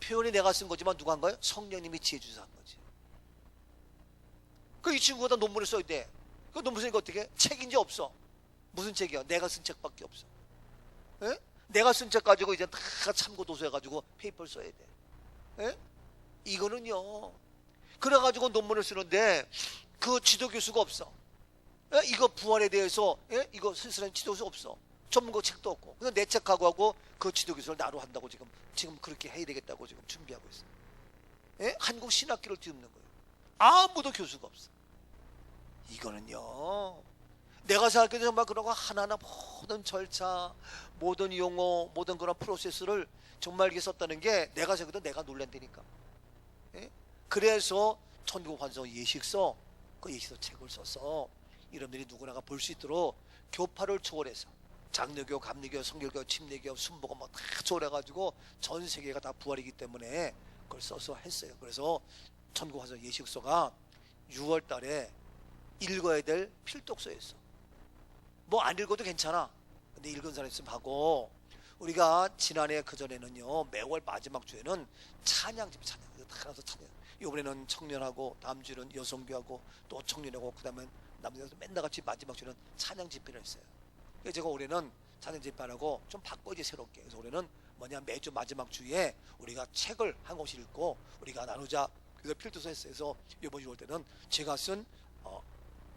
표현이 내가 쓴 거지만 누가 한 거예요? 성령님이 지혜 주셔서 한 거지. 그 이 친구가 논문을 써야 돼. 그 논문 쓰니까 어떻게 해? 책인지 없어. 무슨 책이야? 내가 쓴 책밖에 없어. 에? 내가 쓴 책 가지고 이제 다 참고 도서해가지고 페이퍼를 써야 돼. 에? 이거는요. 그래가지고 논문을 쓰는데 그 지도 교수가 없어. 에? 이거 부활에 대해서 에? 이거 스스로 지도 교수 없어. 전문가 책도 없고. 그래서 내 책하고 하고 그 지도 교수를 나로 한다고 지금 그렇게 해야 되겠다고 지금 준비하고 있어. 에? 한국 신학기를 뒤엎는 거예요. 아무도 교수가 없어. 이거는요. 내가 생각해도 정말 그런 거 하나하나 모든 절차, 모든 용어, 모든 그런 프로세스를 정말 이렇게 썼다는 게 내가 생각해도 내가 놀란다니까. 예? 그래서 천국 환송 예식서, 그 예식서 책을 써서 여러분들이 누구나가 볼 수 있도록 교파를 초월해서 장로교, 감리교, 성결교, 침례교, 순복음 뭐 다 초월해가지고 전 세계가 다 부활이기 때문에 그걸 써서 했어요. 그래서 천국 환송 예식서가 6월 달에 읽어야 될 필독서였어. 뭐 안 읽어도 괜찮아. 근데 읽은 사람 있으면 하고, 우리가 지난해 그전에는요 매월 마지막 주에는 찬양집 찬양 다 나서 찬양. 이번에는 청년하고 다음 주는 여성교하고 또 청년하고 그다음에 남녀에서 맨날 같이 마지막 주는 찬양 집회를 했어요. 그래서 제가 올해는 찬양 집회하고 좀 바꿔야지 새롭게. 그래서 올해는 뭐냐, 매주 마지막 주에 우리가 책을 한 권씩 읽고 우리가 나누자. 그래서 필독서 했어요. 그래서 이번 6월 때는 제가 쓴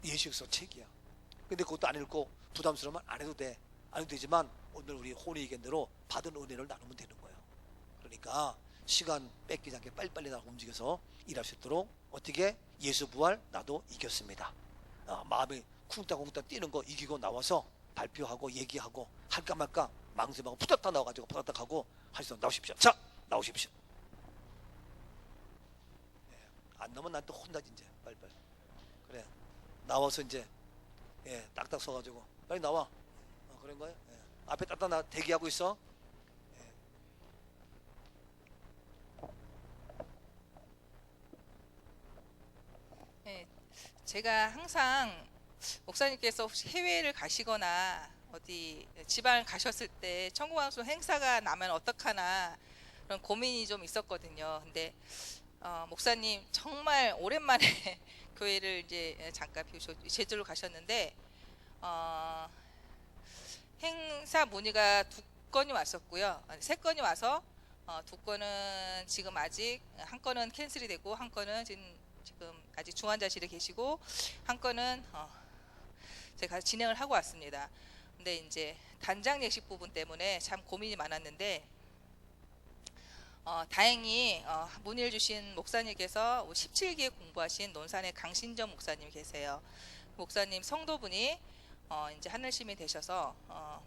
예식서 책이야. 근데 그것도 안 읽고 부담스러우면 안 해도 돼. 안 해도 되지만 오늘 우리 혼의 의견대로 받은 은혜를 나누면 되는 거예요. 그러니까 시간 뺏기지 않게 빨리빨리 나가 움직여서 일할 수 있도록 어떻게 예수 부활 나도 이겼습니다. 마음이 쿵땅쿵땅 뛰는 거 이기고 나와서 발표하고 얘기하고 할까 말까 망설임하고 푸닥닥 나와가지고 푸닥닥 하고 할 수 있도록 나오십시오. 자, 나오십시오. 안 나오면 난 또 혼나지 이제. 빨리빨리. 그래. 나와서 이제 딱딱 서가지고 빨리 나와. 그런 거예요. 앞에 딱딱 나 대기하고 있어. 네, 제가 항상 목사님께서 혹시 해외를 가시거나 어디 지방 가셨을 때 천국방송 행사가 나면 어떡하나 그런 고민이 좀 있었거든요. 근데 목사님 정말 오랜만에 교회를 이제 잠깐 제주로 가셨는데 행사 문의가 2건이 왔었고요. 3건이 와서 2건은 지금 아직 한 건은 캔슬이 되고 한 건은 지금 아직 중환자실에 계시고 한 건은 제가 진행을 하고 왔습니다. 근데 이제 단장 예식 부분 때문에 참 고민이 많았는데 다행히 문의를 주신 목사님께서 17기에 공부하신 논산의 강신점 목사님 계세요. 목사님 성도분이 이제 하늘심이 되셔서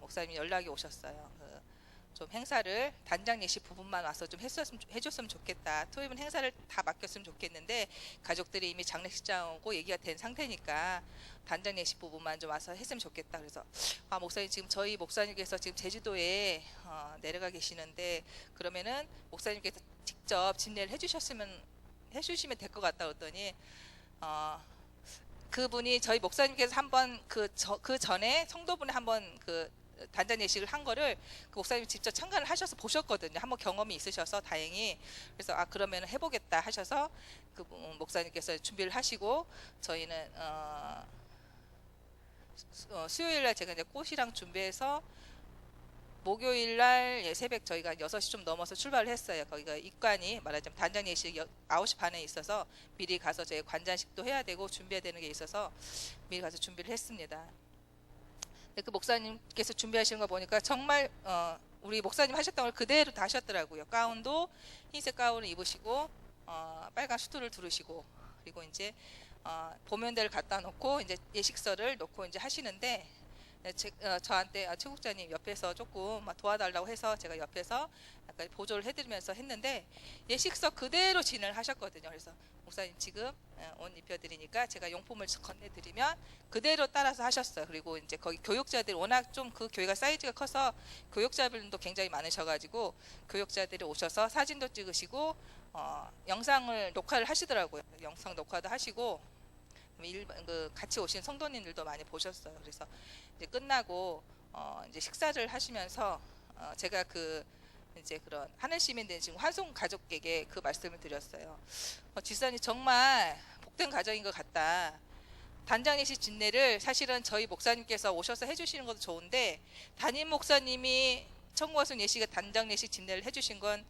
목사님이 연락이 오셨어요. 좀 행사를 단장 예식 부분만 와서 좀 해줬으면 좋겠다. 토요일은 행사를 다 맡겼으면 좋겠는데 가족들이 이미 장례식장 오고 얘기가 된 상태니까 단장 예식 부분만 좀 와서 했으면 좋겠다. 그래서 목사님 지금 저희 목사님께서 지금 제주도에 내려가 계시는데 그러면은 목사님께서 직접 집례를 해주시면 될 것 같다 그랬더니 그분이 저희 목사님께서 한번 그 전에 성도분이 한번 그 단장 예식을 한 거를 그 목사님이 직접 참관을 하셔서 보셨거든요. 한번 경험이 있으셔서 다행히. 그래서 그러면 해보겠다 하셔서 그 목사님께서 준비를 하시고 저희는 수요일 날 제가 이제 꽃이랑 준비해서 목요일 날 새벽 저희가 6시 좀 넘어서 출발을 했어요. 거기가 입관이 말하자면 단장 예식 9시 반에 있어서 미리 가서 저희 관장식도 해야 되고 준비해야 되는 게 있어서 미리 가서 준비를 했습니다. 그 목사님께서 준비하시는 거 보니까 정말 우리 목사님 하셨던 걸 그대로 다 하셨더라고요. 가운도 흰색 가운을 입으시고 빨간 수트를 두르시고 그리고 이제 보면대를 갖다 놓고 이제 예식서를 놓고 이제 하시는데 저한테 최국자님 옆에서 조금 도와달라고 해서 제가 옆에서 약간 보조를 해드리면서 했는데 예식서 그대로 진행을 하셨거든요. 그래서 목사님 지금 옷 입혀드리니까 제가 용품을 건네드리면 그대로 따라서 하셨어요. 그리고 이제 거기 교육자들이 워낙 좀 그 교회가 사이즈가 커서 교육자분도 굉장히 많으셔가지고 교육자들이 오셔서 사진도 찍으시고 영상을 녹화를 하시더라고요. 영상 녹화도 하시고 같이 오신 성도님들도 많이 보셨어요. 그래서 이제 끝나고 이제 식사를 하시면서 제가 그 이제 그런 하늘 시민들 지금 환송 가족에게 그 말씀을 드렸어요. 집사님 정말 복된 가정인 것 같다. 단장 예식 진례를 사실은 저희 목사님께서 오셔서 해주시는 것도 좋은데 담임 목사님이 청구하신 예식에 단장 예식 진례를 해주신 건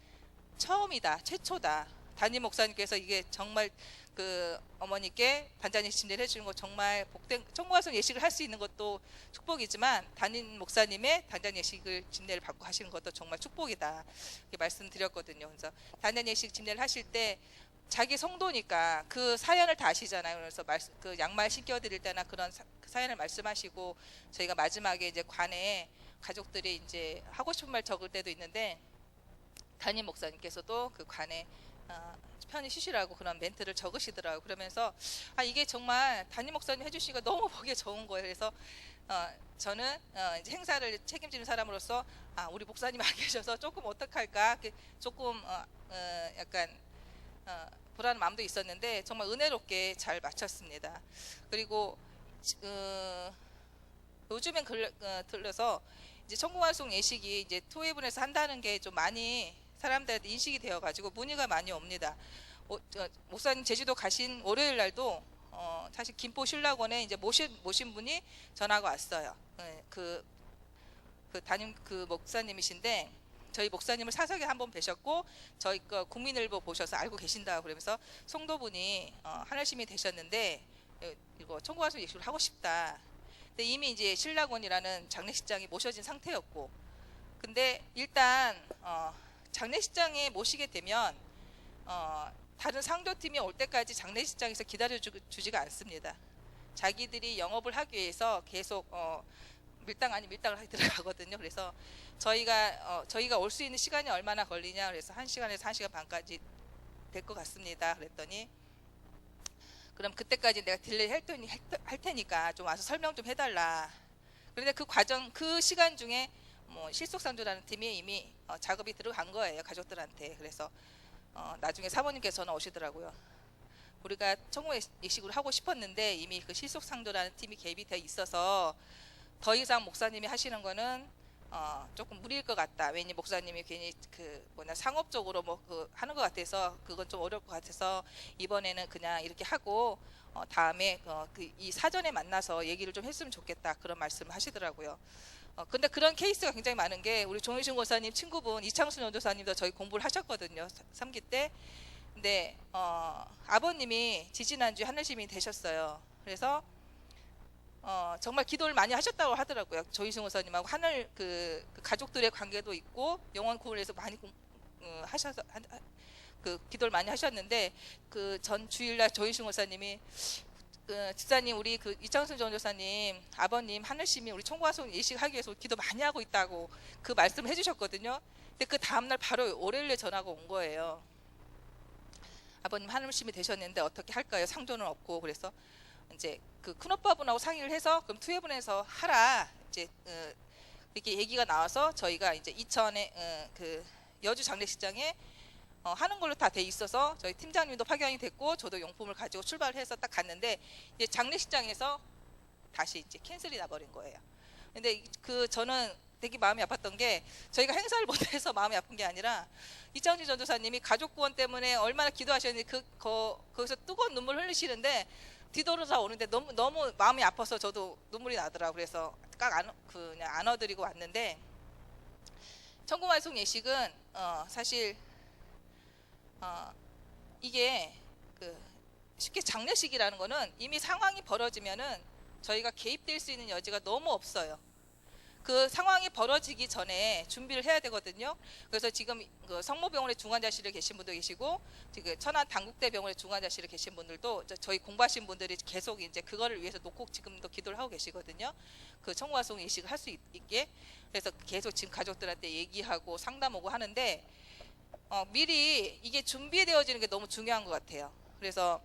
처음이다, 최초다. 담임 목사님께서 이게 정말 그 어머니께 단장 예식 진례를 해주는 거 정말 복된, 청구하신 예식을 할 수 있는 것도 축복이지만 담임 목사님의 단장 예식을 진례를 받고 하시는 것도 정말 축복이다. 이렇게 말씀드렸거든요. 그래서 단장 예식 진례를 하실 때 자기 성도니까 그 사연을 다 아시잖아요. 그래서 그 양말 신겨드릴 때나 그런 사연을 말씀하시고 저희가 마지막에 이제 관에 가족들이 이제 하고 싶은 말 적을 때도 있는데 담임 목사님께서도 그 관에 편히 쉬시라고 그런 멘트를 적으시더라고요. 그러면서 이게 정말 담임 목사님 해주시니까 너무 보기 좋은 거예요. 그래서 저는 이제 행사를 책임지는 사람으로서 우리 목사님 안 계셔서 조금 어떡할까 조금 약간 불안한 마음도 있었는데 정말 은혜롭게 잘 마쳤습니다. 그리고 요즘엔 들려서 이제 청구환송 예식이 이제 토해분에서 한다는 게 좀 많이 사람들한테 인식이 되어가지고 문의가 많이 옵니다. 목사님 제주도 가신 월요일 날도 사실 김포 신락원에 이제 모신 분이 전화가 왔어요. 그 담임 그 목사님이신데 저희 목사님을 사석에 한번 뵈셨고 저희 거 국민일보 보셔서 알고 계신다 그러면서 성도분이 하늘심이 되셨는데 이거 청구환송 예식을 하고 싶다. 근데 이미 이제 신락원이라는 장례식장이 모셔진 상태였고, 근데 일단 장례식장에 모시게 되면 다른 상조팀이 올 때까지 장례식장에서 기다려주지가 않습니다. 자기들이 영업을 하기 위해서 계속 밀당 아닌 밀당을 들어가거든요. 그래서 저희가 올 수 있는 시간이 얼마나 걸리냐 그래서 1시간에서 1시간 반까지 될 것 같습니다. 그랬더니 그럼 그때까지 내가 딜레이 할 테니까 좀 와서 설명 좀 해달라. 그런데 그 시간 중에 뭐 실속상조라는 팀이 이미 작업이 들어간 거예요, 가족들한테. 그래서 나중에 사모님께서 전화 오시더라고요. 우리가 청구 예식으로 하고 싶었는데 이미 그 실속상조라는 팀이 개입이 돼 있어서 더 이상 목사님이 하시는 거는 조금 무리일 것 같다. 왜냐면 목사님이 괜히 상업적으로 하는 것 같아서 그건 좀 어려울 것 같아서 이번에는 그냥 이렇게 하고 다음에 이 사전에 만나서 얘기를 좀 했으면 좋겠다. 그런 말씀을 하시더라고요. 근데 그런 케이스가 굉장히 많은 게 우리 종일신 권사님 친구분 이창순 전도사님도 저희 공부를 하셨거든요. 3기 때. 근데 아버님이 지지난주에 하늘시민이 되셨어요. 그래서 정말 기도를 많이 하셨다고 하더라고요. 조희승 권사님하고 하늘 그 가족들의 관계도 있고 영원 구원을 위해서 많이 하셔서 기도를 많이 하셨는데 그 전 주일날 조희승 권사님이 집사님 우리 이창순 전도사님 아버님 하늘시민 우리 청구환송 예식하기 위해서 기도 많이 하고 있다고 그 말씀을 해주셨거든요. 근데 그 다음날 바로 월요일에 전화가 온 거예요. 아버님 하늘시민이 되셨는데 어떻게 할까요? 상조는 없고. 그래서 이제 그 큰오빠분하고 상의를 해서 그럼 투회분에서 하라 이제 이렇게 얘기가 나와서 저희가 이제 이천에 그 여주 장례식장에 하는 걸로 다 돼 있어서 저희 팀장님도 파견이 됐고 저도 용품을 가지고 출발을 해서 딱 갔는데 이제 장례식장에서 다시 이제 캔슬이 나버린 거예요. 근데 저는 되게 마음이 아팠던 게 저희가 행사를 못해서 마음이 아픈 게 아니라 이창진 전도사님이 가족 구원 때문에 얼마나 기도하셨는지 거기서 뜨거운 눈물 흘리시는데 뒤돌아서 오는데 너무 마음이 아파서 저도 눈물이 나더라고요. 그래서 그냥 안아드리고 왔는데 청구환송 예식은 사실 이게 쉽게 장례식이라는 거는 이미 상황이 벌어지면은 저희가 개입될 수 있는 여지가 너무 없어요. 그 상황이 벌어지기 전에 준비를 해야 되거든요. 그래서 지금 성모병원에 중환자실에 계신 분도 계시고 지금 천안 당국대병원에 중환자실에 계신 분들도 저희 공부하신 분들이 계속 이제 그거를 위해서 놓고 지금도 기도를 하고 계시거든요. 그 청구환송 예식을 할 수 있게. 그래서 계속 지금 가족들한테 얘기하고 상담하고 하는데 미리 이게 준비되어지는 게 너무 중요한 것 같아요. 그래서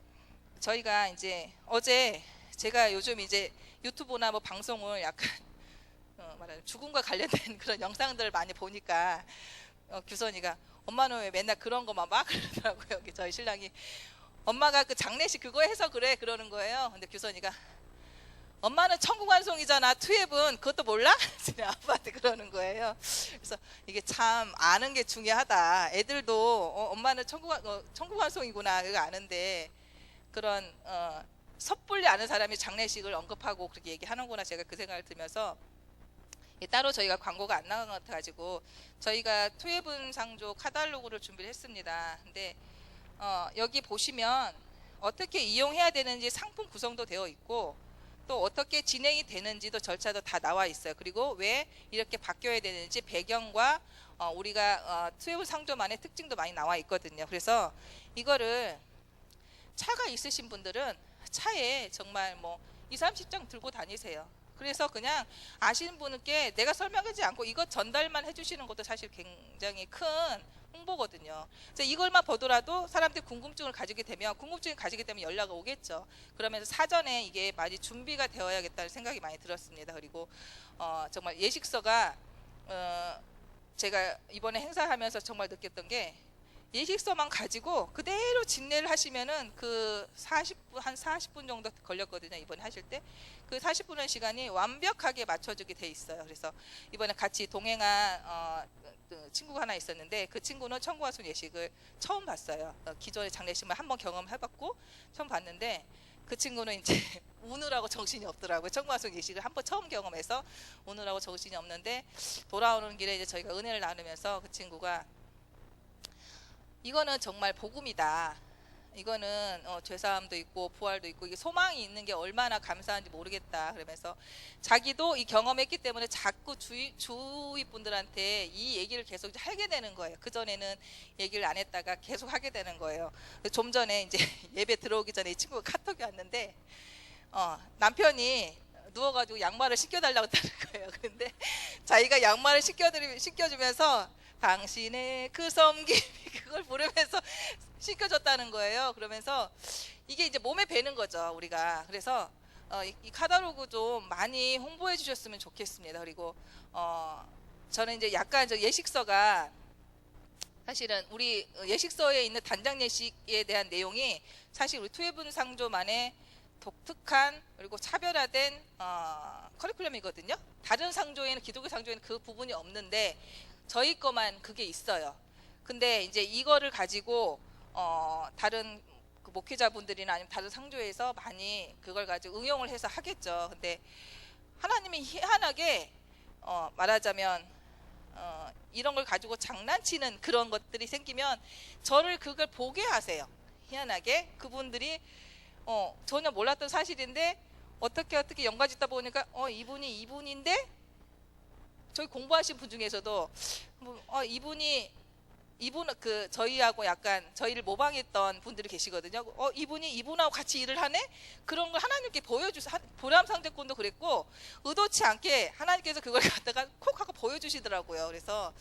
저희가 이제 어제 제가 요즘 이제 유튜브나 뭐 방송을 약간 말하자면 죽음과 관련된 그런 영상들을 많이 보니까 규선이가 엄마는 왜 맨날 그런 거만 막 그러더라고요. 저희 신랑이 엄마가 그 장례식 그거 해서 그래 그러는 거예요. 근데 규선이가 엄마는 천국완송이잖아. 투앱은 그것도 몰라? 제 아빠한테 그러는 거예요. 그래서 이게 참 아는 게 중요하다. 애들도 엄마는 천국완송이구나 이거 아는데 그런 섣불리 아는 사람이 장례식을 언급하고 그렇게 얘기하는구나 제가 그 생각을 들면서 따로 저희가 광고가 안 나간 것 같아가지고 저희가 투앱은 상조 카탈로그를 준비를 했습니다. 근데 여기 보시면 어떻게 이용해야 되는지 상품 구성도 되어 있고 또 어떻게 진행이 되는지도 절차도 다 나와 있어요. 그리고 왜 이렇게 바뀌어야 되는지 배경과 우리가 투앱 상조만의 특징도 많이 나와 있거든요. 그래서 이거를 차가 있으신 분들은 차에 정말 뭐 2, 30장 들고 다니세요. 그래서 그냥 아시는 분께 내가 설명하지 않고 이거 전달만 해주시는 것도 사실 굉장히 큰 홍보거든요. 그래서 이걸만 보더라도 사람들이 궁금증을 가지게 되면 연락이 오겠죠. 그러면서 사전에 이게 많이 준비가 되어야겠다는 생각이 많이 들었습니다. 그리고 정말 예식서가 제가 이번에 행사하면서 정말 느꼈던 게 예식서만 가지고 그대로 진례를 하시면은 그 40분 한 40분 정도 걸렸거든요. 이번에 하실 때 그 40분의 시간이 완벽하게 맞춰지게 돼 있어요. 그래서 이번에 같이 동행한 그 친구가 하나 있었는데 그 친구는 천국완송 예식을 처음 봤어요. 기존의 장례식만 한번 경험해봤고 처음 봤는데 그 친구는 이제 우느라고 정신이 없더라고요. 천국완송 예식을 한번 처음 경험해서 우느라고 정신이 없는데 돌아오는 길에 이제 저희가 은혜를 나누면서 그 친구가 이거는 정말 복음이다. 이거는 죄사함도 있고 부활도 있고 이게 소망이 있는 게 얼마나 감사한지 모르겠다. 그러면서 자기도 이 경험했기 때문에 자꾸 주위 분들한테 이 얘기를 계속 하게 되는 거예요. 그 전에는 얘기를 안 했다가 계속 하게 되는 거예요. 좀 전에 이제 예배 들어오기 전에 이 친구가 카톡이 왔는데 남편이 누워가지고 양말을 신겨달라고 했다는 거예요. 근데 자기가 양말을 신겨주면서 당신의 그 섬김이 그걸 부르면서 신겨줬다는 거예요. 그러면서 이게 이제 몸에 배는 거죠, 우리가. 그래서 이 카탈로그 좀 많이 홍보해 주셨으면 좋겠습니다. 그리고 저는 이제 약간 저 예식서가 사실은 우리 예식서에 있는 단장 예식에 대한 내용이 사실 우리 투애분 상조만의 독특한 그리고 차별화된 커리큘럼이거든요. 다른 상조에는 기독교 상조에는 그 부분이 없는데 저희 거만 그게 있어요. 근데 이제 이거를 가지고 다른 그 목회자분들이나 아니면 다른 상조에서 많이 그걸 가지고 응용을 해서 하겠죠. 근데 하나님이 희한하게 말하자면 이런 걸 가지고 장난치는 그런 것들이 생기면 저를 그걸 보게 하세요. 희한하게 그분들이 전혀 몰랐던 사실인데 어떻게 연관짓다 보니까 이분이 이분인데 저희 공부하신 분 중에서도 이분 그 저희하고 약간 저희를 모방했던 분들이 계시거든요. 이분이 이분하고 같이 일을 하네? 그런 걸 하나님께 보여주세요. 보람상대권도 그랬고 의도치 않게 하나님께서 그걸 갖다가 콕 하고 보여주시더라고요. 그래서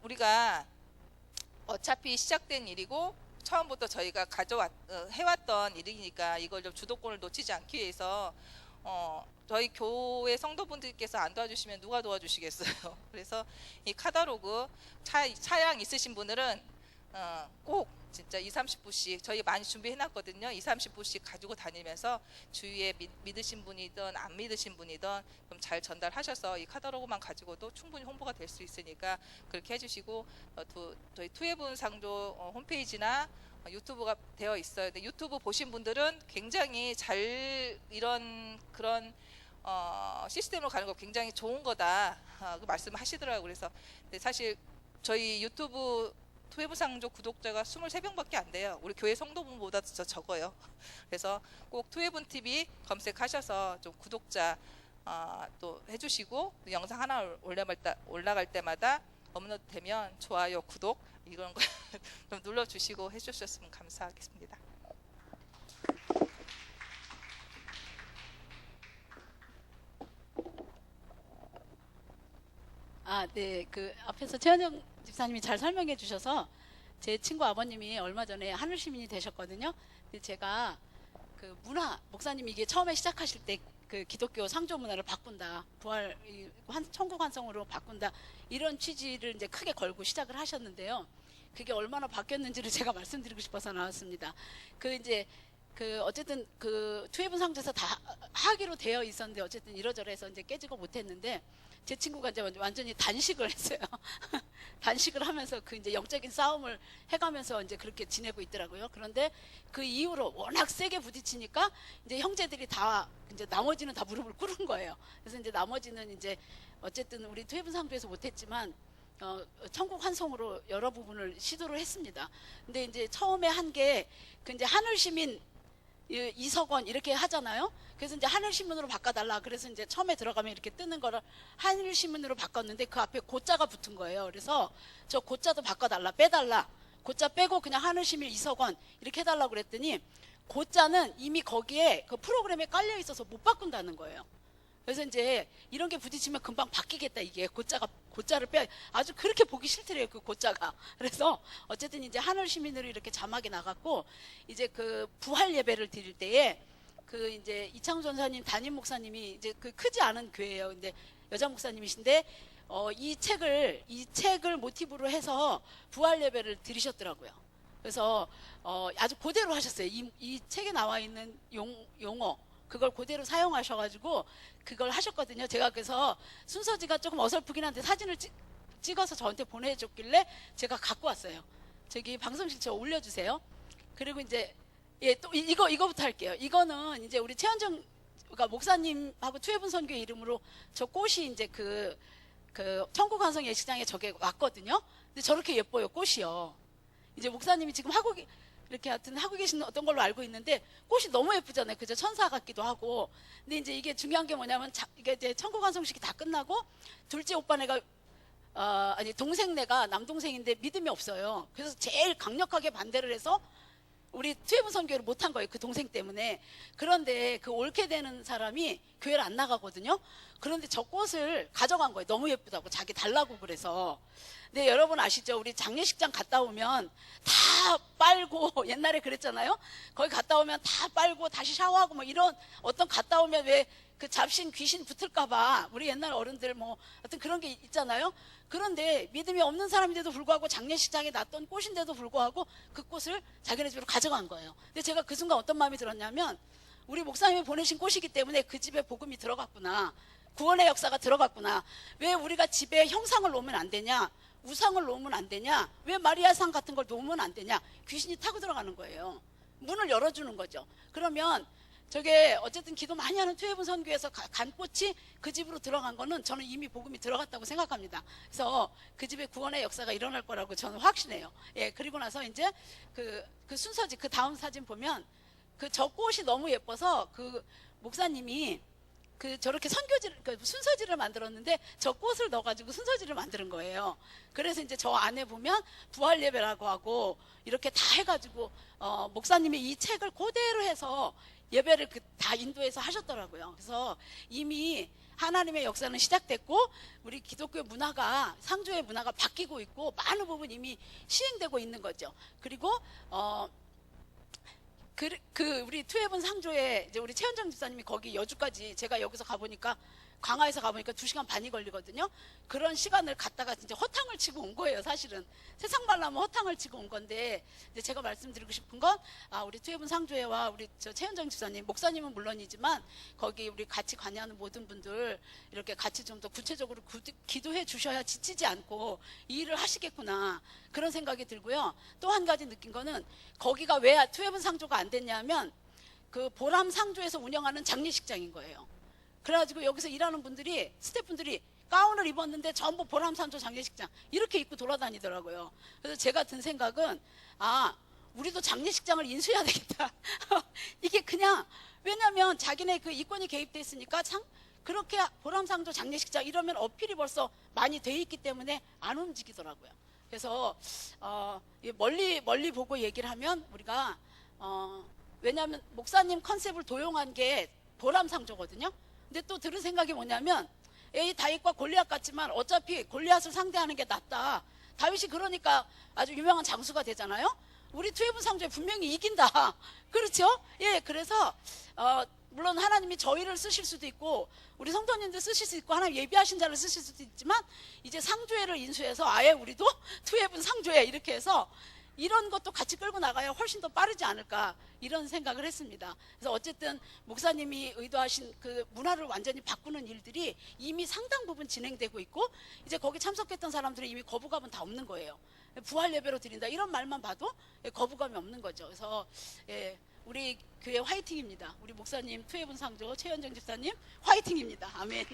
우리가 어차피 시작된 일이고 처음부터 저희가 해왔던 일이니까 이걸 좀 주도권을 놓치지 않기 위해서 저희 교회 성도분들께서 안 도와주시면 누가 도와주시겠어요. 그래서 이 카탈로그 차량 있으신 분들은 꼭 진짜 2, 30부씩 저희 많이 준비해놨거든요. 2, 30부씩 가지고 다니면서 주위에 믿으신 분이든 안 믿으신 분이든 좀 잘 전달하셔서 이 카탈로그만 가지고도 충분히 홍보가 될 수 있으니까 그렇게 해주시고 저희 투애분 상조 홈페이지나 유튜브가 되어 있어요. 근데 유튜브 보신 분들은 굉장히 잘 이런 그런 시스템으로 가는 거 굉장히 좋은 거다 그 말씀하시더라고요. 그래서 근데 사실 저희 유튜브 투애분상조 구독자가 23명밖에 안 돼요. 우리 교회 성도분보다 더 적어요. 그래서 꼭 투애분 TV 검색하셔서 좀 구독자 또 해주시고 영상 하나 올라갈 때마다 업로드 되면 좋아요, 구독 이런 거 좀 눌러주시고 해주셨으면 감사하겠습니다. 네. 그 앞에서 최현정 집사님이 잘 설명해 주셔서 제 친구 아버님이 얼마 전에 하늘 시민이 되셨거든요. 근데 제가 그 목사님이 이게 처음에 시작하실 때 그 기독교 상조 문화를 바꾼다, 부활 천국 환성으로 바꾼다 이런 취지를 이제 크게 걸고 시작을 하셨는데요. 그게 얼마나 바뀌었는지를 제가 말씀드리고 싶어서 나왔습니다. 그 이제 그 어쨌든 그 투회분 상조에서 다 하기로 되어 있었는데 어쨌든 이러저러해서 이제 깨지고 못했는데 제 친구가 이제 완전히 단식을 했어요. 단식을 하면서 그 이제 영적인 싸움을 해가면서 이제 그렇게 지내고 있더라고요. 그런데 그 이후로 워낙 세게 부딪히니까 이제 형제들이 다 이제 나머지는 다 무릎을 꿇은 거예요. 그래서 이제 나머지는 이제 어쨌든 우리 투회분 상조에서 못했지만 천국 환송으로 여러 부분을 시도를 했습니다. 근데 이제 처음에 한 게 그 이제 하늘시민 이석원 이렇게 하잖아요. 그래서 이제 하늘신문으로 바꿔달라. 그래서 이제 처음에 들어가면 이렇게 뜨는 거를 하늘신문으로 바꿨는데 그 앞에 고자가 붙은 거예요. 그래서 저 고자도 바꿔달라, 빼달라. 고자 빼고 그냥 하늘시민 이석원 이렇게 해달라고 그랬더니 고자는 이미 거기에 그 프로그램에 깔려 있어서 못 바꾼다는 거예요. 그래서 이제 이런 게 부딪히면 금방 바뀌겠다. 이게 고자를 빼 아주 그렇게 보기 싫더래요. 그 고자가. 그래서 어쨌든 이제 하늘 시민으로 이렇게 자막이 나갔고 이제 그 부활 예배를 드릴 때에 그 이제 이창훈 전사님 담임 목사님이 이제 그 크지 않은 교회예요. 근데 여자 목사님이신데 이 책을 모티브로 해서 부활 예배를 드리셨더라고요. 그래서 아주 그대로 하셨어요. 이 책에 나와 있는 용어 그걸 그대로 사용하셔가지고 그걸 하셨거든요. 제가 그래서 순서지가 조금 어설프긴 한데 사진을 찍어서 저한테 보내줬길래 제가 갖고 왔어요. 저기 방송실처 올려주세요. 그리고 이제 또 이거부터 할게요. 이거는 이제 우리 최현정 그러니까 목사님하고 투회분 선교의 이름으로 저 꽃이 이제 그 천국 환송 예식장에 저게 왔거든요. 근데 저렇게 예뻐요, 꽃이요. 이제 목사님이 지금 이렇게 하여튼 하고 계시는 어떤 걸로 알고 있는데 꽃이 너무 예쁘잖아요. 그죠? 천사 같기도 하고. 근데 이제 이게 중요한 게 뭐냐면 이게 이제 천국 환송식이 다 끝나고 둘째 오빠네가 동생네가 남동생인데 믿음이 없어요. 그래서 제일 강력하게 반대를 해서 우리 투회분 선교를 못한 거예요. 그 동생 때문에. 그런데 그 옳게 되는 사람이 교회를 안 나가거든요. 그런데 저 꽃을 가져간 거예요. 너무 예쁘다고 자기 달라고 그래서. 근데 여러분 아시죠? 우리 장례식장 갔다 오면 다 빨고 옛날에 그랬잖아요. 거기 갔다 오면 다 빨고 다시 샤워하고 뭐 이런 어떤 갔다 오면 왜 그 잡신 귀신 붙을까봐 우리 옛날 어른들 뭐 어떤 그런 게 있잖아요. 그런데 믿음이 없는 사람인데도 불구하고 장례식장에 놨던 꽃인데도 불구하고 그 꽃을 자기네 집으로 가져간 거예요. 근데 제가 그 순간 어떤 마음이 들었냐면 우리 목사님이 보내신 꽃이기 때문에 그 집에 복음이 들어갔구나. 구원의 역사가 들어갔구나. 왜 우리가 집에 형상을 놓으면 안 되냐? 우상을 놓으면 안 되냐? 왜 마리아상 같은 걸 놓으면 안 되냐? 귀신이 타고 들어가는 거예요. 문을 열어주는 거죠. 그러면 저게 어쨌든 기도 많이 하는 투회분 선교에서 간 꽃이 그 집으로 들어간 거는 저는 이미 복음이 들어갔다고 생각합니다. 그래서 그 집에 구원의 역사가 일어날 거라고 저는 확신해요. 예, 그리고 나서 이제 그 순서지 그 다음 사진 보면 저 꽃이 너무 예뻐서 그 목사님이 저렇게 순서지를 만들었는데 저 꽃을 넣어가지고 순서지를 만드는 거예요. 그래서 이제 저 안에 보면 부활 예배라고 하고 이렇게 다 해가지고 목사님이 이 책을 그대로 해서 예배를 다 인도해서 하셨더라고요. 그래서 이미 하나님의 역사는 시작됐고 우리 기독교 문화가 상조의 문화가 바뀌고 있고 많은 부분 이미 시행되고 있는 거죠. 그리고 우리 투회분 상조에 이제 우리 최현정 집사님이 거기 여주까지 제가 여기서 가보니까 광화에서 가보니까 2시간 반이 걸리거든요. 그런 시간을 갖다가 진짜 허탕을 치고 온 거예요. 사실은 세상 말로 하면 허탕을 치고 온 건데 이제 제가 말씀드리고 싶은 건 우리 투회분 상조회와 우리 최현정 집사님 목사님은 물론이지만 거기 우리 같이 관여하는 모든 분들 이렇게 같이 좀 더 구체적으로 기도해 주셔야 지치지 않고 이 일을 하시겠구나 그런 생각이 들고요. 또 한 가지 느낀 거는 거기가 왜 투회분 상조가 안 됐냐면 그 보람 상조에서 운영하는 장례식장인 거예요. 그래가지고 여기서 일하는 분들이 스태프분들이 가운을 입었는데 전부 보람산조 장례식장 이렇게 입고 돌아다니더라고요. 그래서 제가 든 생각은 우리도 장례식장을 인수해야 되겠다. 이게 그냥 왜냐하면 자기네 그 이권이 개입돼 있으니까 그렇게 보람상조 장례식장 이러면 어필이 벌써 많이 돼 있기 때문에 안 움직이더라고요. 그래서 멀리 보고 얘기를 하면 우리가 왜냐하면 목사님 컨셉을 도용한 게 보람상조거든요. 근데 또 들은 생각이 뭐냐면 다윗과 골리앗 같지만 어차피 골리앗을 상대하는 게 낫다. 다윗이 그러니까 아주 유명한 장수가 되잖아요. 우리 투회분 상조에 분명히 이긴다. 그렇죠? 예, 그래서 물론 하나님이 저희를 쓰실 수도 있고 우리 성도님들 쓰실 수 있고 하나님 예비하신 자를 쓰실 수도 있지만 이제 상조회를 인수해서 아예 우리도 투회분 상조회 이렇게 해서 이런 것도 같이 끌고 나가야 훨씬 더 빠르지 않을까 이런 생각을 했습니다. 그래서 어쨌든 목사님이 의도하신 그 문화를 완전히 바꾸는 일들이 이미 상당 부분 진행되고 있고 이제 거기 참석했던 사람들은 이미 거부감은 다 없는 거예요. 부활 예배로 드린다 이런 말만 봐도 거부감이 없는 거죠. 그래서 우리 교회 화이팅입니다. 우리 목사님 투애분 상조 최현정 집사님 화이팅입니다. 아멘.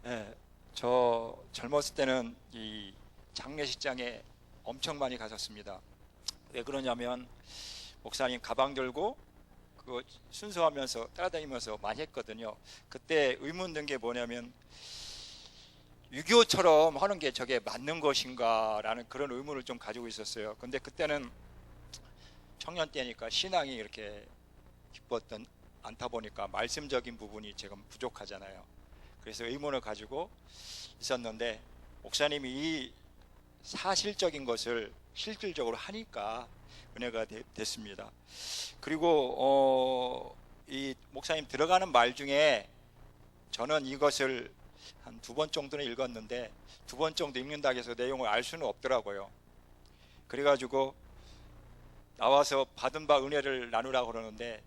네, 저 젊었을 때는 이 장례식장에 엄청 많이 갔었습니다. 왜 그러냐면 목사님 가방 들고 그거 순서하면서 따라다니면서 많이 했거든요. 그때 의문 든 게 뭐냐면 6.25처럼 하는 게 저게 맞는 것인가 라는 그런 의문을 좀 가지고 있었어요. 근데 그때는 청년 때니까 신앙이 이렇게 깊었던 않다 보니까 말씀적인 부분이 지금 부족하잖아요. 그래서 의문을 가지고 있었는데 목사님이 이 사실적인 것을 실질적으로 하니까 은혜가 됐습니다. 그리고 이 목사님 들어가는 말 중에 저는 이것을 한 2번 정도는 읽었는데 2번 정도 읽는다고 해서 내용을 알 수는 없더라고요. 그래가지고 나와서 받은 바 은혜를 나누라고 그러는데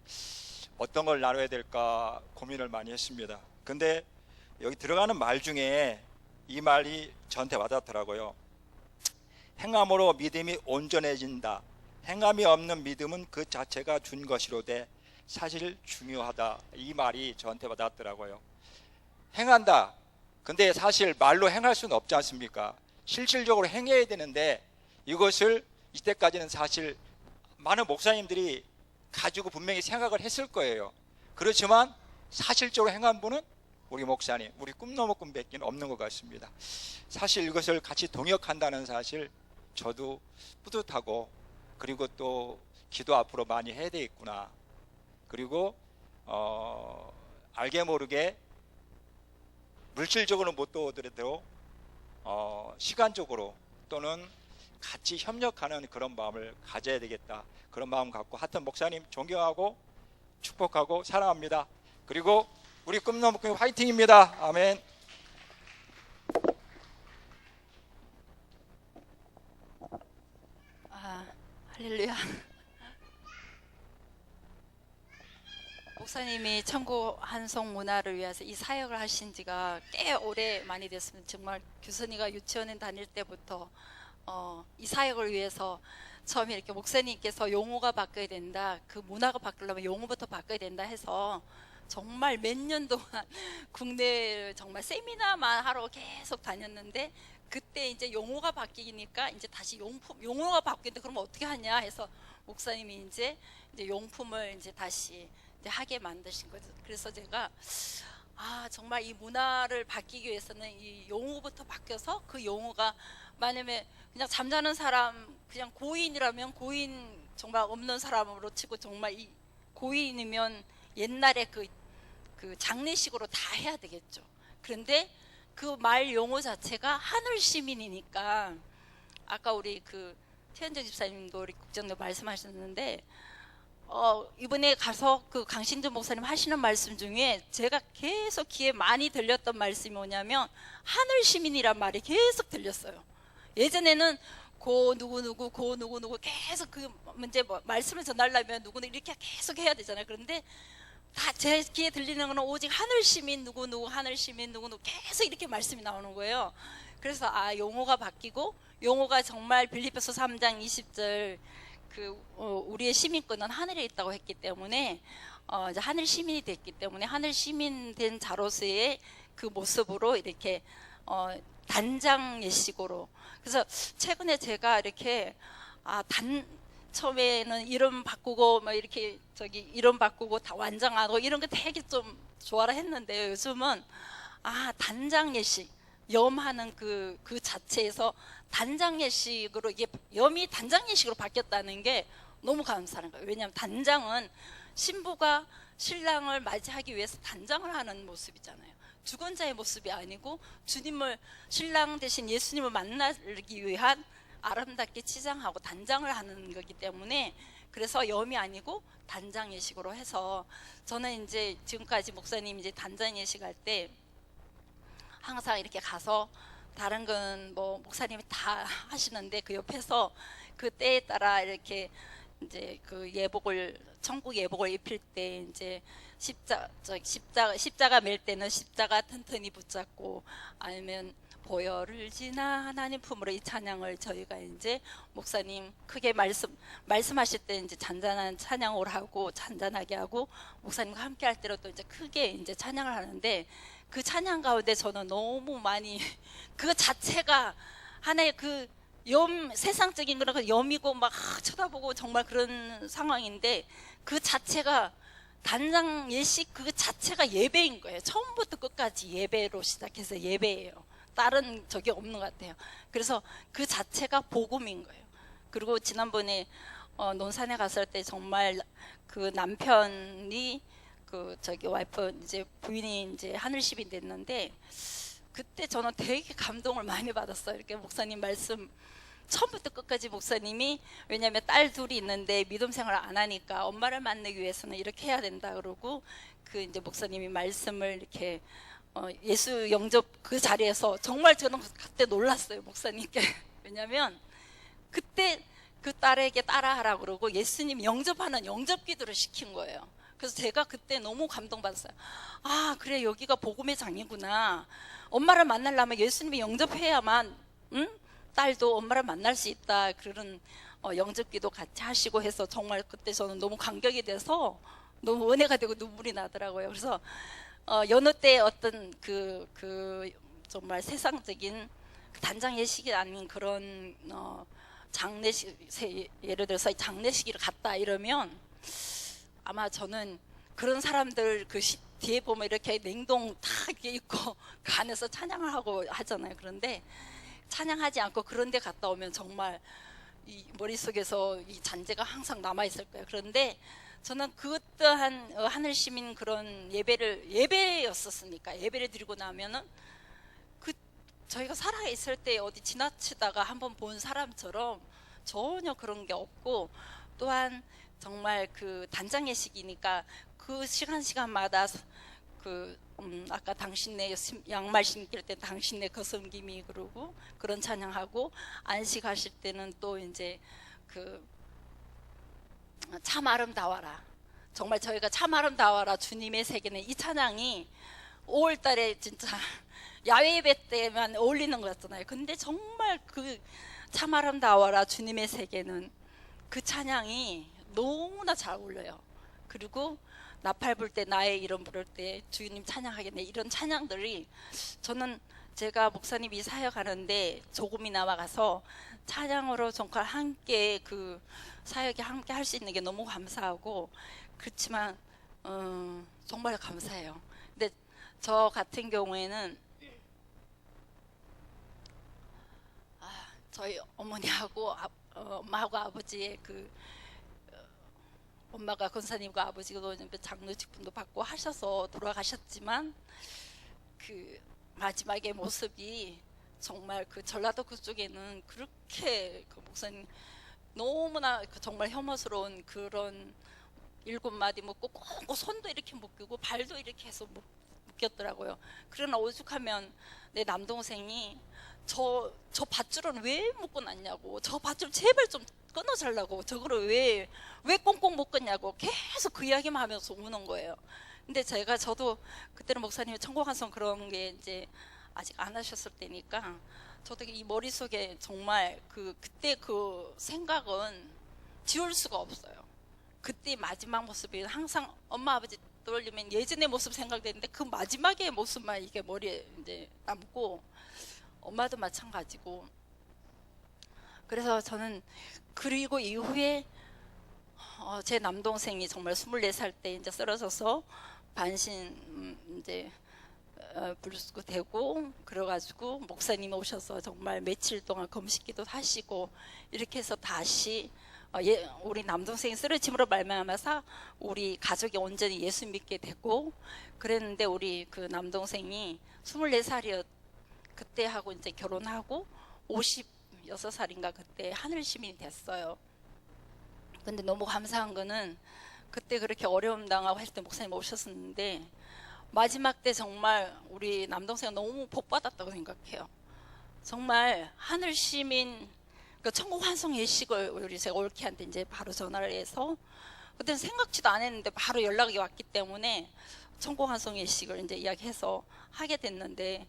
어떤 걸 나눠야 될까 고민을 많이 했습니다. 근데 여기 들어가는 말 중에 이 말이 저한테 와닿더라고요. 행함으로 믿음이 온전해진다. 행함이 없는 믿음은 그 자체가 준 것이로되 사실 중요하다. 이 말이 저한테 와닿더라고요. 행한다. 근데 사실 말로 행할 수는 없지 않습니까? 실질적으로 행해야 되는데 이것을 이때까지는 사실 많은 목사님들이 가지고 분명히 생각을 했을 거예요. 그렇지만 사실적으로 행한 분은 우리 목사님, 우리 꿈너머 꿈밖에 없는 것 같습니다. 사실 이것을 같이 동역한다는 사실 저도 뿌듯하고 그리고 또 기도 앞으로 많이 해야 되겠구나. 그리고 알게 모르게 물질적으로 못 도우더라도 시간적으로 또는 같이 협력하는 그런 마음을 가져야 되겠다. 그런 마음 갖고 하여튼 목사님 존경하고 축복하고 사랑합니다. 그리고 우리 꿈너무 꿈 화이팅입니다. 아멘. 할렐루야. 목사님이 천국 한송 문화를 위해서 이 사역을 하신 지가 꽤 오래 많이 됐습니다. 정말 규선이가 유치원에 다닐 때부터 이 사역을 위해서 처음에 이렇게 목사님께서 용어가 바뀌어야 된다, 그 문화가 바꾸려면 용어부터 바꿔야 된다 해서 정말 몇 년 동안 국내 정말 세미나만 하러 계속 다녔는데 그때 이제 용어가 바뀌니까 이제 다시 용어가 바뀌는데 그러면 어떻게 하냐 해서 목사님이 이제 용품을 이제 다시 이제 하게 만드신 거죠. 그래서 제가 정말 이 문화를 바뀌기 위해서는 이 용어부터 바뀌어서 그 용어가 만약에 그냥 잠자는 사람 그냥 고인이라면 고인 정말 없는 사람으로 치고 정말 이 고인이면 옛날에 그 장례식으로 다 해야 되겠죠. 그런데 그 말 용어 자체가 하늘 시민이니까 아까 우리 그 최현정 집사님도 우리 국장도 말씀하셨는데 이번에 가서 그 강신준 목사님 하시는 말씀 중에 제가 계속 귀에 많이 들렸던 말씀이 뭐냐면 하늘 시민이란 말이 계속 들렸어요. 예전에는 고 누구 계속 그 문제 말씀을 전하려면 누구는 이렇게 계속 해야 되잖아요. 그런데 다 제 귀에 들리는 거는 오직 하늘 시민 누구 하늘 시민 누구 계속 이렇게 말씀이 나오는 거예요. 그래서 용어가 바뀌고 용어가 정말 빌립보서 3장 20절 우리의 시민권은 하늘에 있다고 했기 때문에 이제 하늘 시민이 됐기 때문에 하늘 시민 된 자로서의 그 모습으로 이렇게 단장 예식으로. 그래서 최근에 제가 이렇게 처음에는 이름 바꾸고 뭐 이렇게 이름 바꾸고 다 완장하고 이런 거 되게 좀 좋아라 했는데요. 요즘은 단장 예식 염하는 그 자체에서 단장 예식으로 이게 염이 단장 예식으로 바뀌었다는 게 너무 감사한 거예요. 왜냐하면 단장은 신부가 신랑을 맞이하기 위해서 단장을 하는 모습이잖아요. 죽은 자의 모습이 아니고 주님을 신랑 대신 예수님을 만나기 위한 아름답게 치장하고 단장을 하는 거기 때문에 그래서 염이 아니고 단장 예식으로 해서 저는 이제 지금까지 목사님 이제 단장 예식할 때 항상 이렇게 가서 다른 건 뭐 목사님이 다 하시는데 그 옆에서 그 때에 따라 이렇게 이제 그 예복을 천국 예복을 입힐 때 이제 십자가 맬 때는 십자가 튼튼히 붙잡고 아니면 보혈을 지나 하나님 품으로 이 찬양을 저희가 이제 목사님 크게 말씀하실 때 이제 잔잔한 찬양을 하고 잔잔하게 하고 목사님과 함께 할 때로 또 이제 크게 이제 찬양을 하는데 그 찬양 가운데 저는 너무 많이 그 자체가 하나의 그 세상적인 그런 염이고 막 쳐다보고 정말 그런 상황인데 그 자체가 단장 예식 그 자체가 예배인 거예요. 처음부터 끝까지 예배로 시작해서 예배예요. 다른 적이 없는 것 같아요. 그래서 그 자체가 복음인 거예요. 그리고 지난번에 논산에 갔을 때 정말 그 남편이 그 저기 와이프 이제 부인이 이제 하늘십이 됐는데 그때 저는 되게 감동을 많이 받았어요. 이렇게 목사님 말씀 처음부터 끝까지 목사님이 왜냐하면 딸 둘이 있는데 믿음 생활을 안 하니까 엄마를 만나기 위해서는 이렇게 해야 된다 그러고 그 이제 목사님이 말씀을 이렇게 예수 영접 그 자리에서 정말 저는 그때 놀랐어요 목사님께. 왜냐하면 그때 그 딸에게 따라하라 그러고 예수님 영접하는 영접 기도를 시킨 거예요. 그래서 제가 그때 너무 감동받았어요. 아 그래 여기가 복음의 장이구나. 엄마를 만나려면 예수님이 영접해야만 딸도 엄마를 만날 수 있다. 그런 영접기도 같이 하시고 해서 정말 그때 저는 너무 감격이 돼서 너무 은혜가 되고 눈물이 나더라고요. 그래서 여느 때 어떤 그 정말 세상적인 단장 예식이 아닌 그런 장례식 예를 들어서 장례식을 갔다 이러면 아마 저는 그런 사람들 그 뒤에 보면 이렇게 냉동 다 이렇게 입고 그 안에서 찬양을 하고 하잖아요. 그런데 찬양하지 않고 그런 데 갔다 오면 정말 이 머릿속에서 이 잔재가 항상 남아있을 거예요. 그런데 저는 그 또한 하늘 시민 그런 예배였었으니까 예배를 드리고 나면은 그 저희가 살아있을 때 어디 지나치다가 한번 본 사람처럼 전혀 그런 게 없고 또한 정말 그 단장 예식이니까 그 시간마다 아까 당신네 양말 신길 때 당신네 거성김이 그러고 그런 찬양하고 안식하실 때는 또 이제 그 참 아름다워라 정말 저희가 참 아름다워라 주님의 세계는 이 찬양이 5월달에 진짜 야외 예배 때만 어울리는 것 같잖아요. 근데 정말 그 참 아름다워라 주님의 세계는 그 찬양이 너무나 잘 어울려요. 그리고 나팔 불 때 나의 이름 부를 때 주님 찬양하겠네 이런 찬양들이 저는 제가 목사님 이 사역하는데 조금이나마 가서 찬양으로 정말 함께 그 사역에 함께 할 수 있는 게 너무 감사하고 그렇지만 정말 감사해요. 근데 저 같은 경우에는 저희 어머니하고 엄마하고 아버지의 그 엄마가 권사님과 아버지가 장로 직분도 받고 하셔서 돌아가셨지만 그 마지막의 모습이 정말 그 전라도 그쪽에는 그렇게 그 목사님 너무나 정말 혐오스러운 그런 7마디 묶고 꼭 손도 이렇게 묶이고 발도 이렇게 해서 묶였더라고요. 그러나 오죽하면 내 남동생이 저 밧줄은 왜 묶고 났냐고 저 밧줄 제발 좀 끊어달라고 저거를 왜 꽁꽁 묶었냐고 계속 그 이야기만 하면서 우는 거예요. 근데 저도 그때는 목사님이 천국한성 그런 게 이제 아직 안 하셨을 때니까 저도 이 머릿속에 정말 그때 그 생각은 지울 수가 없어요. 그때 마지막 모습이 항상 엄마 아버지 떠올리면 예전의 모습 생각되는데 그 마지막의 모습만 이게 머리에 이제 남고 엄마도 마찬가지고 그래서 저는 그리고 이후에 제 남동생이 정말 24살 때 이제 쓰러져서 반신 이제 불수고 되고 그래가지고 목사님이 오셔서 정말 며칠 동안 금식기도 하시고 이렇게 해서 다시 우리 남동생이 쓰러짐으로 말미암아서 우리 가족이 온전히 예수 믿게 되고 그랬는데 우리 그 남동생이 24살이었 그때 하고 이제 결혼하고 6살인가 그때 하늘 시민이 됐어요. 근데 너무 감사한 거는 그때 그렇게 어려움 당하고 했을 때 목사님 오셨었는데 마지막 때 정말 우리 남동생 너무 복 받았다고 생각해요. 정말 하늘 시민 그 천국 환송 예식을 우리 제가 올케한테 이제 바로 전화를 해서 그때는 생각지도 안 했는데 바로 연락이 왔기 때문에 천국 환송 예식을 이제 이야기해서 하게 됐는데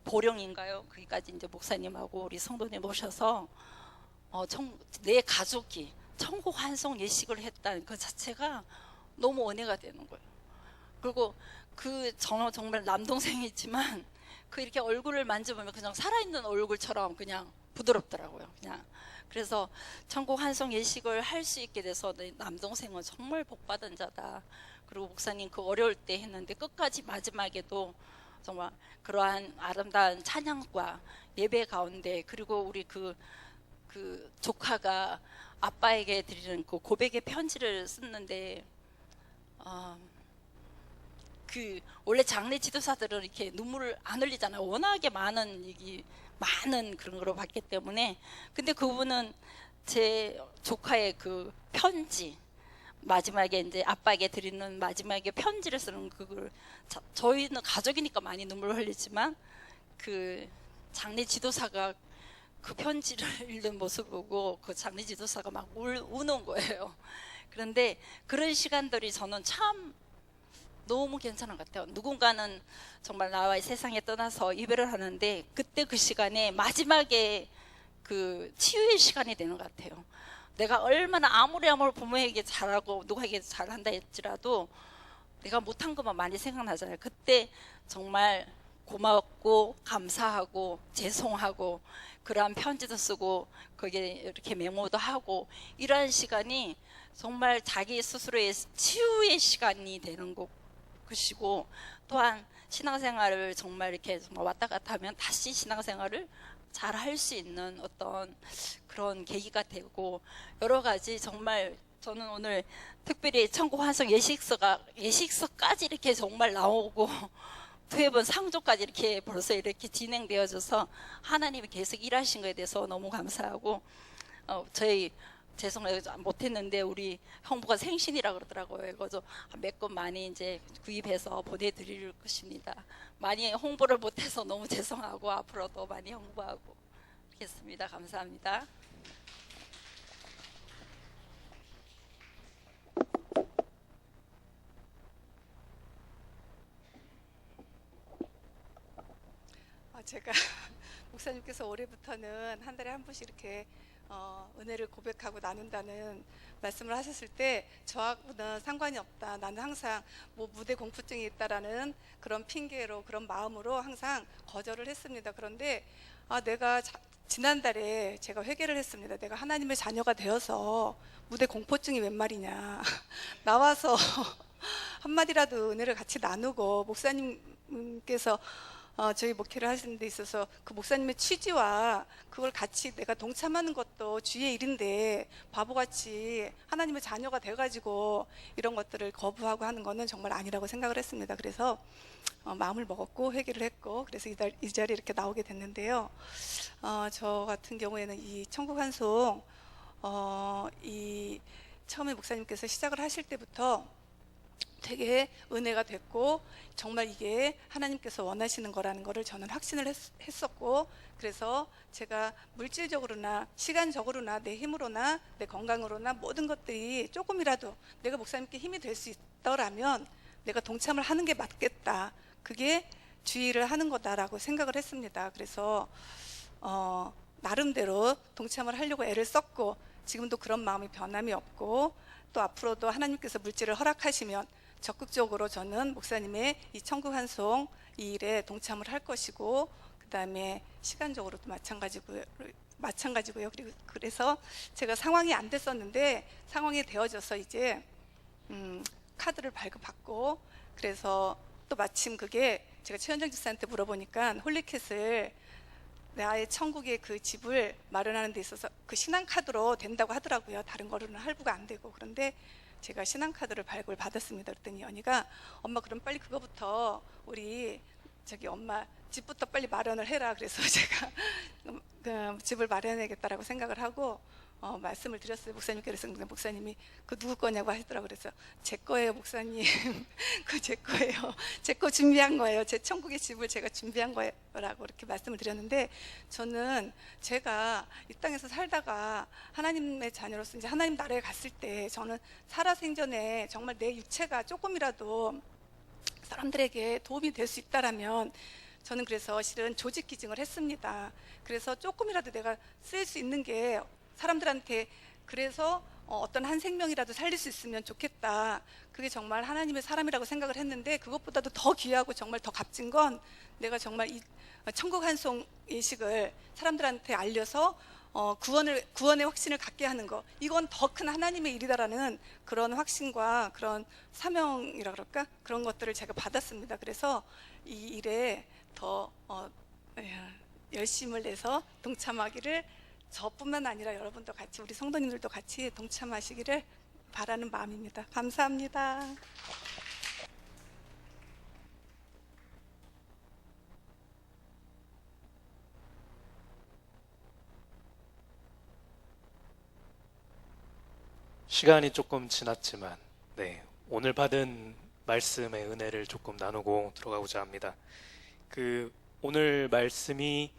보령인가요? 거기까지 이제 목사님하고 우리 성도님 모셔서 내 가족이 천국 환송 예식을 했다는 그 자체가 너무 은혜가 되는 거예요. 그리고 저는 정말 남동생이지만 그 이렇게 얼굴을 만져보면 그냥 살아있는 얼굴처럼 그냥 부드럽더라고요. 그냥 그래서 천국 환송 예식을 할 수 있게 돼서 내 남동생은 정말 복받은 자다. 그리고 목사님 그 어려울 때 했는데 끝까지 마지막에도 정말 그러한 아름다운 찬양과 예배 가운데 그리고 우리 그 조카가 아빠에게 드리는 그 고백의 편지를 썼는데 원래 장례 지도사들은 이렇게 눈물을 안 흘리잖아요. 워낙에 많은 그런 거로 봤기 때문에. 근데 그분은 제 조카의 그 편지 마지막에 이제 아빠에게 드리는 마지막에 편지를 쓰는 그걸 저희는 가족이니까 많이 눈물을 흘리지만 그 장례 지도사가 그 편지를 읽는 모습을 보고 그 장례 지도사가 막 우는 거예요. 그런데 그런 시간들이 저는 참 너무 괜찮은 것 같아요. 누군가는 정말 나와 이 세상에 떠나서 이별을 하는데 그때 그 시간에 마지막에 그 치유의 시간이 되는 것 같아요. 내가 얼마나 아무리 부모에게 잘하고 누구에게 잘한다 했지라도 내가 못한 것만 많이 생각나잖아요. 그때 정말 고맙고 감사하고 죄송하고 그러한 편지도 쓰고 거기에 이렇게 메모도 하고 이러한 시간이 정말 자기 스스로의 치유의 시간이 되는 것이고 또한 신앙생활을 정말 이렇게 정말 왔다 갔다 하면 다시 신앙생활을 잘 할 수 있는 어떤 그런 계기가 되고 여러 가지 정말 저는 오늘 특별히 천국 환송 예식서까지 이렇게 정말 나오고 두세 번 상조까지 이렇게 벌써 이렇게 진행되어져서 하나님이 계속 일하신 것에 대해서 너무 감사하고 저희 죄송해요 못했는데 우리 형부가 생신이라 그러더라고요. 그래서 몇 건 많이 이제 구입해서 보내드릴 것입니다. 많이 홍보를 못해서 너무 죄송하고 앞으로도 많이 홍보하고 하겠습니다. 감사합니다. 제가 목사님께서 올해부터는 한 달에 한 번씩 이렇게 은혜를 고백하고 나눈다는 말씀을 하셨을 때 저하고는 상관이 없다. 나는 항상 무대 공포증이 있다라는 그런 핑계로 그런 마음으로 항상 거절을 했습니다. 그런데 내가 지난달에 제가 회개를 했습니다. 내가 하나님의 자녀가 되어서 무대 공포증이 웬 말이냐. 나와서 한마디라도 은혜를 같이 나누고 목사님께서 저희 목회를 하시는 데 있어서 그 목사님의 취지와 그걸 같이 내가 동참하는 것도 주의 일인데 바보같이 하나님의 자녀가 돼가지고 이런 것들을 거부하고 하는 거는 정말 아니라고 생각을 했습니다. 그래서 마음을 먹었고 회개를 했고 그래서 이 자리에 이렇게 나오게 됐는데요. 저 같은 경우에는 이 천국 환송 이 처음에 목사님께서 시작을 하실 때부터 되게 은혜가 됐고 정말 이게 하나님께서 원하시는 거라는 거를 저는 확신을 했었고 그래서 제가 물질적으로나 시간적으로나 내 힘으로나 내 건강으로나 모든 것들이 조금이라도 내가 목사님께 힘이 될 수 있더라면 내가 동참을 하는 게 맞겠다. 그게 주의를 하는 거다라고 생각을 했습니다. 그래서 나름대로 동참을 하려고 애를 썼고 지금도 그런 마음이 변함이 없고 또 앞으로도 하나님께서 물질을 허락하시면 적극적으로 저는 목사님의 이 천국 환송 이 일에 동참을 할 것이고 그 다음에 시간적으로도 마찬가지고요. 그리고 그래서 제가 상황이 안 됐었는데 상황이 되어져서 이제 카드를 발급받고 그래서 또 마침 그게 제가 최현정 집사한테 물어보니까 홀리캣을 나의 천국의 그 집을 마련하는 데 있어서 그 신앙카드로 된다고 하더라고요. 다른 거로는 할부가 안 되고. 그런데 제가 신앙카드를 발급을 받았습니다. 그랬더니 연희가 엄마 그럼 빨리 그거부터 우리 저기 엄마 집부터 빨리 마련을 해라. 그래서 제가 그 집을 마련해야겠다라고 생각을 하고 말씀을 드렸어요. 목사님께서. 근데 목사님이 그 누구 거냐고 하시더라고요. 그래서 제 거예요, 목사님. 그 제 거예요. 제 거 준비한 거예요. 제 천국의 집을 제가 준비한 거라고 이렇게 말씀을 드렸는데, 저는 제가 이 땅에서 살다가 하나님의 자녀로서 이제 하나님 나라에 갔을 때 저는 살아생전에 정말 내 육체가 조금이라도 사람들에게 도움이 될 수 있다라면 저는 그래서 실은 조직 기증을 했습니다. 그래서 조금이라도 내가 쓸 수 있는 게 사람들한테, 그래서 어떤 한 생명이라도 살릴 수 있으면 좋겠다. 그게 정말 하나님의 사람이라고 생각을 했는데, 그것보다도 더 귀하고 정말 더 값진 건 내가 정말 이 천국 한 송 예식을 사람들한테 알려서 구원의 확신을 갖게 하는 거, 이건 더 큰 하나님의 일이다라는 그런 확신과 그런 사명이라 그럴까? 그런 것들을 제가 받았습니다. 그래서 이 일에 더 열심을 내서 동참하기를, 저뿐만 아니라 여러분도 같이, 우리 성도님들도 같이 동참하시기를 바라는 마음입니다. 감사합니다. 시간이 조금 지났지만, 네, 오늘 받은 말씀의 은혜를 조금 나누고 들어가고자 합니다. 오늘 말씀이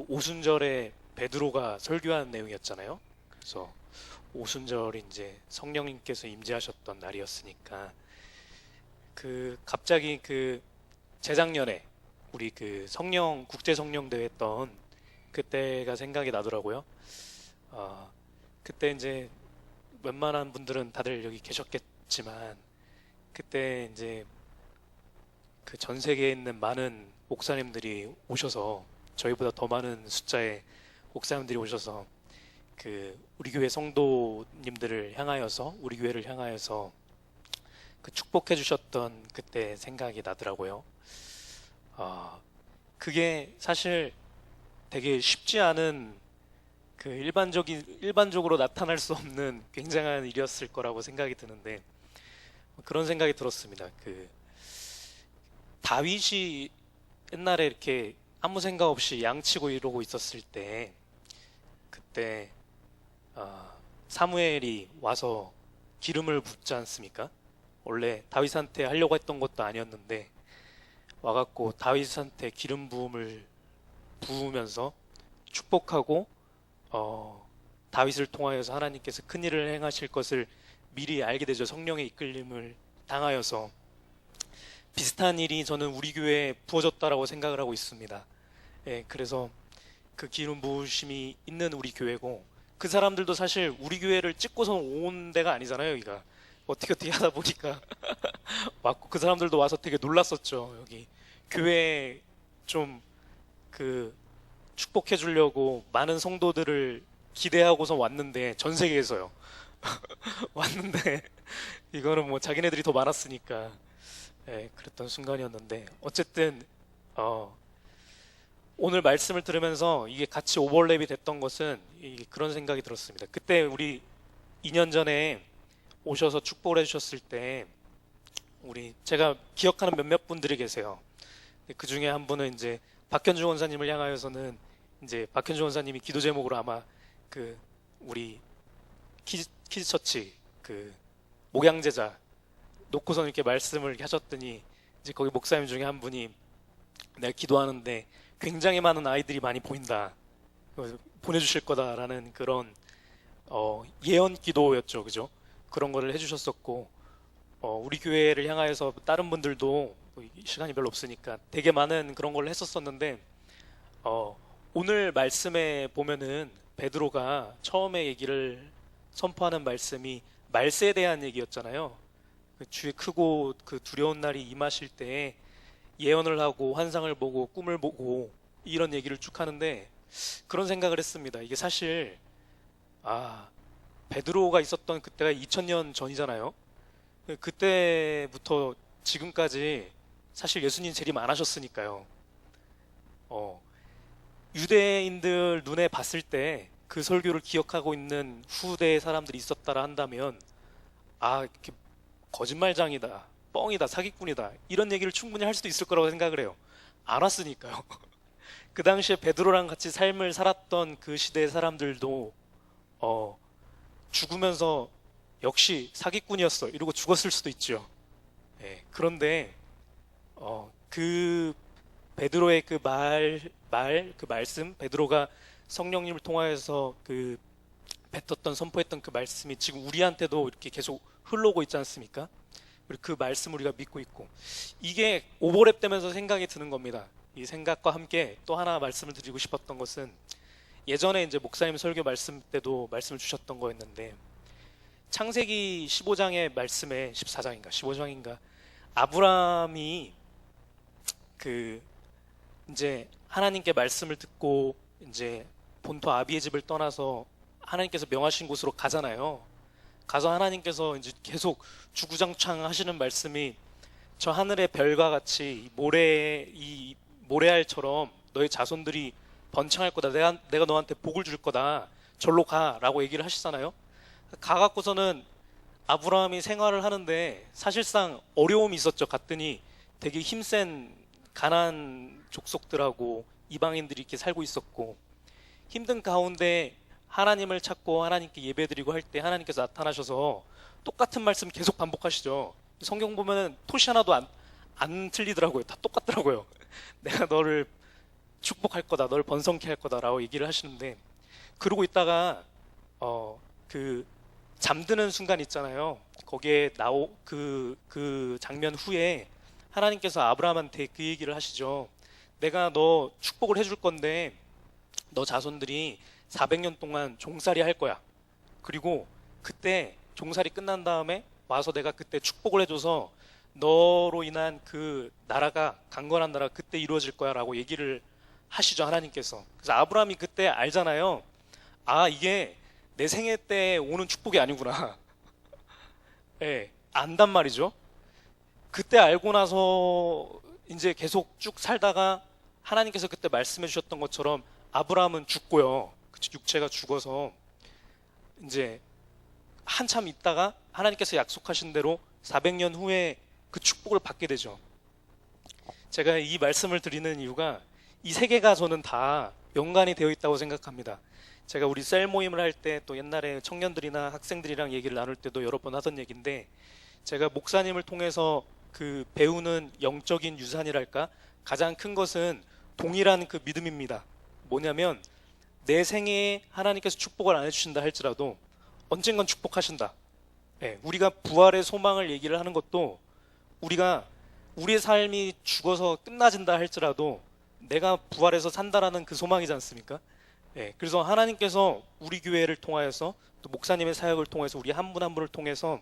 오순절에 베드로가 설교한 내용이었잖아요. 그래서 오순절이 이제 성령님께서 임재하셨던 날이었으니까, 갑자기 재작년에 우리 국제 성령 대회 했던 그때가 생각이 나더라고요. 그때 이제 웬만한 분들은 다들 여기 계셨겠지만, 그때 이제 전 세계에 있는 많은 목사님들이 오셔서, 저희보다 더 많은 숫자의 목사님들이 오셔서 우리 교회 성도님들을 향하여서, 우리 교회를 향하여서 축복해 주셨던 그때 생각이 나더라고요. 그게 사실 되게 쉽지 않은, 일반적으로 나타날 수 없는 굉장한 일이었을 거라고 생각이 드는데, 그런 생각이 들었습니다. 다윗이 옛날에 이렇게 아무 생각 없이 양치고 이러고 있었을 때, 그때 사무엘이 와서 기름을 붓지 않습니까? 원래 다윗한테 하려고 했던 것도 아니었는데 와갖고 다윗한테 기름 부음을 부으면서 축복하고, 다윗을 통하여서 하나님께서 큰 일을 행하실 것을 미리 알게 되죠. 성령의 이끌림을 당하여서. 비슷한 일이 저는 우리 교회에 부어졌다라고 생각을 하고 있습니다. 예, 그래서 그 기름 부으심이 있는 우리 교회고, 그 사람들도 사실 우리 교회를 찍고서 온 데가 아니잖아요. 여기가 어떻게 하다 보니까 왔고, 그 사람들도 와서 되게 놀랐었죠. 여기 교회에 좀 축복해 주려고 많은 성도들을 기대하고서 왔는데, 전 세계에서요. 왔는데 이거는 뭐 자기네들이 더 많았으니까, 예, 그랬던 순간이었는데, 어쨌든 오늘 말씀을 들으면서 이게 같이 오버랩이 됐던 것은 그런 생각이 들었습니다. 그때 우리 2년 전에 오셔서 축복을 해주셨을 때, 제가 기억하는 몇몇 분들이 계세요. 그 중에 한 분은 이제 박현주 원사님을 향하여서는, 이제 박현주 원사님이 기도 제목으로 아마 우리 키즈처치 목양제자 놓고서 이렇게 말씀을 하셨더니, 이제 거기 목사님 중에 한 분이, 내가 기도하는데 굉장히 많은 아이들이 많이 보인다, 보내주실 거다라는 그런 예언 기도였죠, 그죠? 그런 거를 해주셨었고, 우리 교회를 향하여서 다른 분들도, 시간이 별로 없으니까 되게 많은 그런 걸 했었었는데, 오늘 말씀에 보면은 베드로가 처음에 얘기를 선포하는 말씀이 말세에 대한 얘기였잖아요. 주의 크고 두려운 날이 임하실 때 예언을 하고 환상을 보고 꿈을 보고 이런 얘기를 쭉 하는데, 그런 생각을 했습니다. 이게 사실 베드로가 있었던 그때가 2000년 전이잖아요. 그때부터 지금까지 사실 예수님 재림 안 하셨으니까요. 유대인들 눈에 봤을 때 그 설교를 기억하고 있는 후대의 사람들이 있었다라 한다면, 이렇게 거짓말장이다, 뻥이다, 사기꾼이다 이런 얘기를 충분히 할 수도 있을 거라고 생각을 해요. 안 왔으니까요. 그 당시에 베드로랑 같이 삶을 살았던 그 시대의 사람들도 죽으면서 역시 사기꾼이었어 이러고 죽었을 수도 있죠. 예, 그런데 그 베드로의 그 그 말씀, 베드로가 성령님을 통하여서 그 뱉었던 선포했던 그 말씀이 지금 우리한테도 이렇게 계속 흘러오고 있지 않습니까? 그리고 그 말씀 우리가 믿고 있고, 이게 오버랩 되면서 생각이 드는 겁니다. 이 생각과 함께 또 하나 말씀을 드리고 싶었던 것은, 예전에 이제 목사님 설교 말씀 때도 말씀을 주셨던 거였는데, 창세기 15장의 말씀에 14장인가 15장인가 아브라함이 그 이제 하나님께 말씀을 듣고 이제 본토 아비의 집을 떠나서 하나님께서 명하신 곳으로 가잖아요. 가서 하나님께서 이제 계속 주구장창 하시는 말씀이, 저 하늘의 별과 같이 이 모래알처럼 너의 자손들이 번창할 거다. 내가 너한테 복을 줄 거다. 절로 가라고 얘기를 하시잖아요. 가갖고서는 아브라함이 생활을 하는데 사실상 어려움이 있었죠. 갔더니 되게 힘센 가나안 족속들하고 이방인들이 이렇게 살고 있었고, 힘든 가운데 하나님을 찾고 하나님께 예배드리고 할 때 하나님께서 나타나셔서 똑같은 말씀 계속 반복하시죠. 성경 보면은 토시 하나도 안 틀리더라고요. 다 똑같더라고요. 내가 너를 축복할 거다, 너를 번성케 할 거다라고 얘기를 하시는데, 그러고 있다가 그 잠드는 순간 있잖아요. 거기에 그 장면 후에 하나님께서 아브라함한테 그 얘기를 하시죠. 내가 너 축복을 해줄 건데 너 자손들이 400년 동안 종살이 할 거야. 그리고 그때 종살이 끝난 다음에 와서 내가 그때 축복을 해줘서 너로 인한 그 나라가, 강건한 나라가 그때 이루어질 거야 라고 얘기를 하시죠, 하나님께서. 그래서 아브라함이 그때 알잖아요. 아, 이게 내 생애 때 오는 축복이 아니구나. 예, 안단 말이죠. 그때 알고 나서 이제 계속 쭉 살다가 하나님께서 그때 말씀해 주셨던 것처럼 아브라함은 죽고요. 육체가 죽어서 이제 한참 있다가 하나님께서 약속하신 대로 400년 후에 그 축복을 받게 되죠. 제가 이 말씀을 드리는 이유가 이 세 개가 저는 다 연관이 되어 있다고 생각합니다. 제가 우리 셀 모임을 할 때 또 옛날에 청년들이나 학생들이랑 얘기를 나눌 때도 여러 번 하던 얘기인데, 제가 목사님을 통해서 그 배우는 영적인 유산이랄까, 가장 큰 것은 동일한 그 믿음입니다. 뭐냐면 내 생애에 하나님께서 축복을 안 해주신다 할지라도 언젠간 축복하신다. 예, 우리가 부활의 소망을 얘기를 하는 것도, 우리가 우리의 삶이 죽어서 끝나진다 할지라도 내가 부활해서 산다라는 그 소망이지 않습니까? 예, 그래서 하나님께서 우리 교회를 통하여서 또 목사님의 사역을 통해서 우리 한 분 한 분을 통해서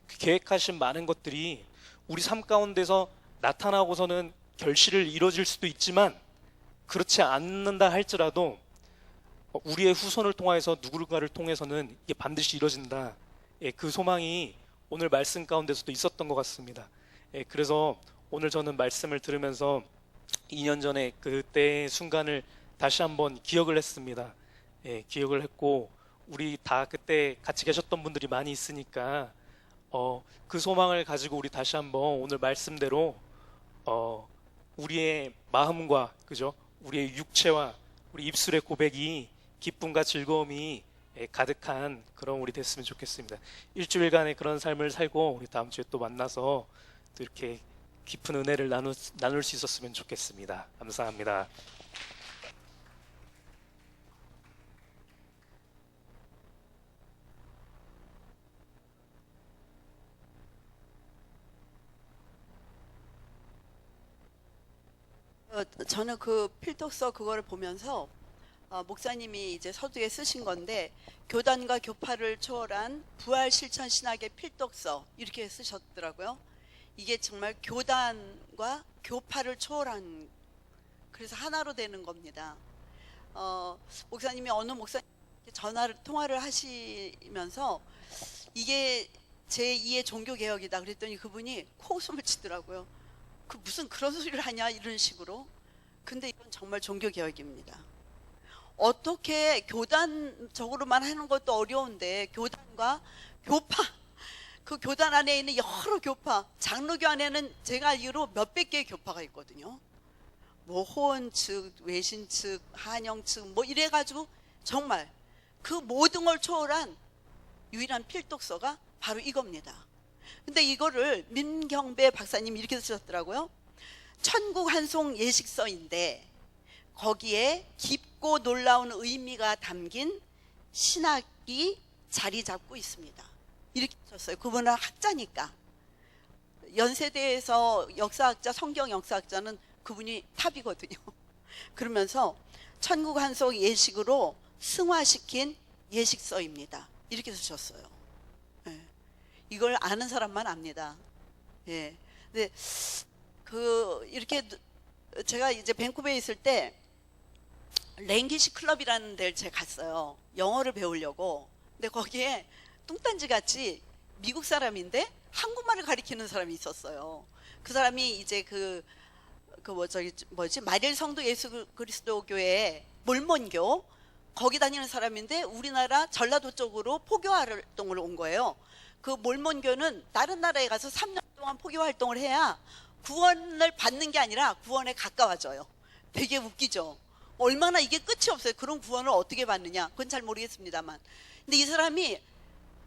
그 계획하신 많은 것들이 우리 삶 가운데서 나타나고서는 결실을 이뤄질 수도 있지만, 그렇지 않는다 할지라도 우리의 후손을 통해서 누군가를 통해서는 이게 반드시 이뤄진다. 예, 그 소망이 오늘 말씀 가운데서도 있었던 것 같습니다. 예, 그래서 오늘 저는 말씀을 들으면서 2년 전에 그때의 순간을 다시 한번 기억을 했습니다. 예, 기억을 했고, 우리 다 그때 같이 계셨던 분들이 많이 있으니까 그 소망을 가지고 우리 다시 한번 오늘 말씀대로 우리의 마음과, 그죠? 우리의 육체와 우리 입술의 고백이 기쁨과 즐거움이 가득한 그런 우리 됐으면 좋겠습니다. 일주일간의 그런 삶을 살고 우리 다음 주에 또 만나서 또 이렇게 깊은 은혜를 나눌 수 있었으면 좋겠습니다. 감사합니다. 저는 그 필독서 그거를 보면서 목사님이 이제 서두에 쓰신 건데, 교단과 교파를 초월한 부활 실천 신학의 필독서 이렇게 쓰셨더라고요. 이게 정말 교단과 교파를 초월한, 그래서 하나로 되는 겁니다. 목사님이 어느 목사님 통화를 하시면서 이게 제2의 종교개혁이다 그랬더니 그분이 코웃음을 치더라고요. 그 무슨 그런 소리를 하냐 이런 식으로. 근데 이건 정말 종교개혁입니다. 어떻게 교단적으로만 하는 것도 어려운데 교단과 교파, 그 교단 안에 있는 여러 교파, 장로교 안에는 제가 알기로 몇백 개의 교파가 있거든요. 뭐 호원 측, 외신 측, 한영 측 뭐 이래가지고 정말 그 모든 걸 초월한 유일한 필독서가 바로 이겁니다. 근데 이거를 민경배 박사님이 이렇게 쓰셨더라고요. 천국 한송 예식서인데 거기에 깊고 놀라운 의미가 담긴 신학이 자리 잡고 있습니다. 이렇게 하셨어요. 그분은 학자니까. 연세대에서 역사학자, 성경 역사학자는 그분이 탑이거든요. 그러면서 천국 한송 예식으로 승화시킨 예식서입니다. 이렇게 쓰셨어요. 예. 이걸 아는 사람만 압니다. 예. 근데 이렇게 제가 이제 밴쿠버에 있을 때 랭기시 클럽이라는 데를 제가 갔어요. 영어를 배우려고. 근데 거기에 뚱딴지 같이 미국 사람인데 한국말을 가리키는 사람이 있었어요. 그 사람이 이제 마릴 성도 예수 그리스도 교회 몰몬교 거기 다니는 사람인데 우리나라 전라도 쪽으로 포교 활동을 온 거예요. 그 몰몬교는 다른 나라에 가서 3년 동안 포교 활동을 해야 구원을 받는 게 아니라 구원에 가까워져요. 되게 웃기죠. 얼마나 이게 끝이 없어요. 그런 구원을 어떻게 받느냐 그건 잘 모르겠습니다만. 근데 이 사람이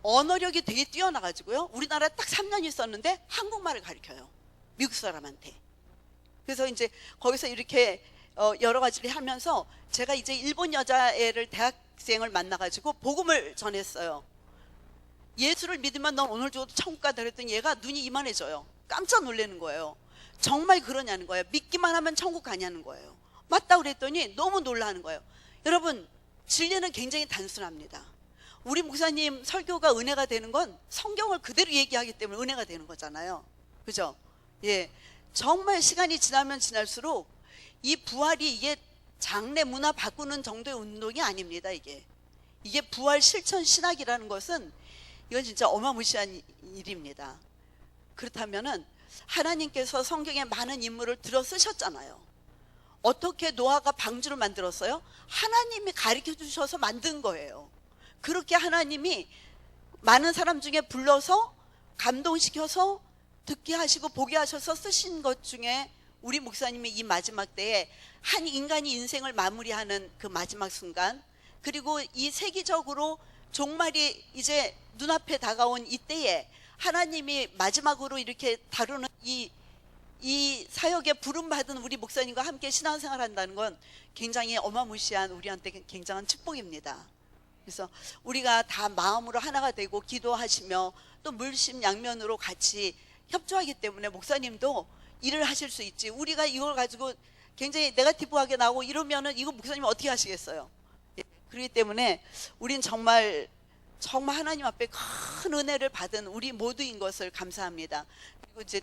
언어력이 되게 뛰어나가지고요. 우리나라 딱 3년 있었는데 한국말을 가르쳐요. 미국 사람한테. 그래서 이제 거기서 이렇게 여러 가지를 하면서 제가 이제 일본 여자애를 대학생을 만나가지고 복음을 전했어요. 예수를 믿으면 넌 오늘 죽어도 천국 가다 그랬더니 얘가 눈이 이만해져요. 깜짝 놀라는 거예요. 정말 그러냐는 거예요. 믿기만 하면 천국 가냐는 거예요. 맞다 그랬더니 너무 놀라는 거예요. 여러분 진리는 굉장히 단순합니다. 우리 목사님 설교가 은혜가 되는 건 성경을 그대로 얘기하기 때문에 은혜가 되는 거잖아요. 그죠? 예, 정말 시간이 지나면 지날수록 이 부활이 이게 장래 문화 바꾸는 정도의 운동이 아닙니다. 이게 부활 실천 신학이라는 것은 이건 진짜 어마무시한 일입니다. 그렇다면은 하나님께서 성경에 많은 인물을 들어 쓰셨잖아요. 어떻게 노아가 방주를 만들었어요? 하나님이 가르쳐 주셔서 만든 거예요. 그렇게 하나님이 많은 사람 중에 불러서 감동시켜서 듣게 하시고 보게 하셔서 쓰신 것 중에 우리 목사님이 이 마지막 때에 한 인간이 인생을 마무리하는 그 마지막 순간, 그리고 이 세계적으로 종말이 이제 눈앞에 다가온 이때에 하나님이 마지막으로 이렇게 다루는 이 사역에 부름받은 우리 목사님과 함께 신앙생활 한다는 건 굉장히 어마무시한 우리한테 굉장한 축복입니다. 그래서 우리가 다 마음으로 하나가 되고 기도하시며 또 물심양면으로 같이 협조하기 때문에 목사님도 일을 하실 수 있지. 우리가 이걸 가지고 굉장히 네거티브하게 나오고 이러면은 이거 목사님 어떻게 하시겠어요? 예, 그렇기 때문에 우린 정말 하나님 앞에 큰 은혜를 받은 우리 모두인 것을 감사합니다. 그리고 이제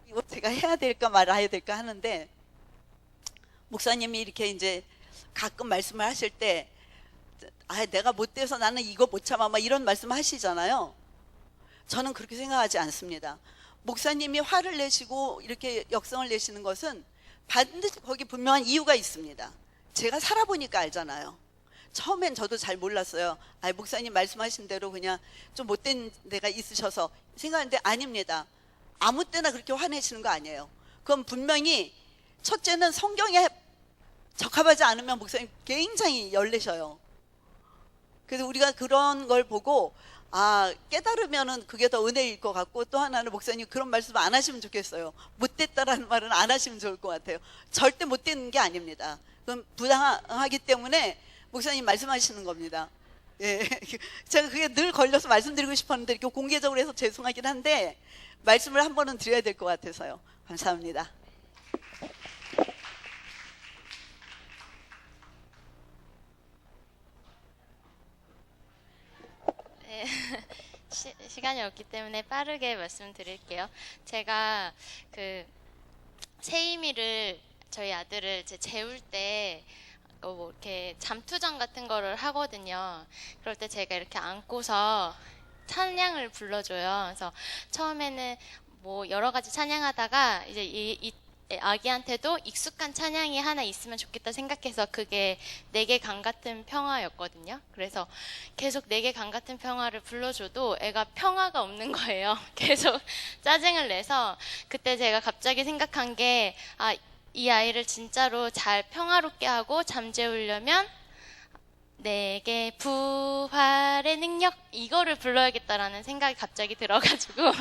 이거 제가 해야 될까 말아야 될까 하는데, 목사님이 이렇게 이제 가끔 말씀을 하실 때 내가 못돼서 나는 이거 못 참아 막 이런 말씀 하시잖아요. 저는 그렇게 생각하지 않습니다. 목사님이 화를 내시고 이렇게 역성을 내시는 것은 반드시 거기 분명한 이유가 있습니다. 제가 살아보니까 알잖아요. 처음엔 저도 잘 몰랐어요. 목사님 말씀하신 대로 그냥 좀 못된 데가 있으셔서 생각하는데 아닙니다. 아무 때나 그렇게 화내시는 거 아니에요. 그건 분명히 첫째는 성경에 적합하지 않으면 목사님 굉장히 열내셔요. 그래서 우리가 그런 걸 보고 깨달으면은 그게 더 은혜일 것 같고, 또 하나는 목사님 그런 말씀 안 하시면 좋겠어요. 못됐다라는 말은 안 하시면 좋을 것 같아요. 절대 못된 게 아닙니다. 그건 부당하기 때문에 목사님 말씀하시는 겁니다. 예, 제가 그게 늘 걸려서 말씀드리고 싶었는데 이렇게 공개적으로 해서 죄송하긴 한데 말씀을 한 번은 드려야 될 것 같아서요. 감사합니다. 네, 시간이 없기 때문에 빠르게 말씀드릴게요. 제가 세이미를 저희 아들을 재울 때 뭐 이렇게 잠투정 같은 거를 하거든요. 그럴 때 제가 이렇게 안고서 찬양을 불러줘요. 그래서 처음에는 뭐 여러 가지 찬양하다가 이제 아기한테도 익숙한 찬양이 하나 있으면 좋겠다 생각해서 그게 내게 강 같은 평화였거든요. 그래서 계속 내게 강 같은 평화를 불러줘도 애가 평화가 없는 거예요. 계속 짜증을 내서 그때 제가 갑자기 생각한 게 이 아이를 진짜로 잘 평화롭게 하고 잠재우려면 내게 부활의 능력 이거를 불러야겠다라는 생각이 갑자기 들어가지고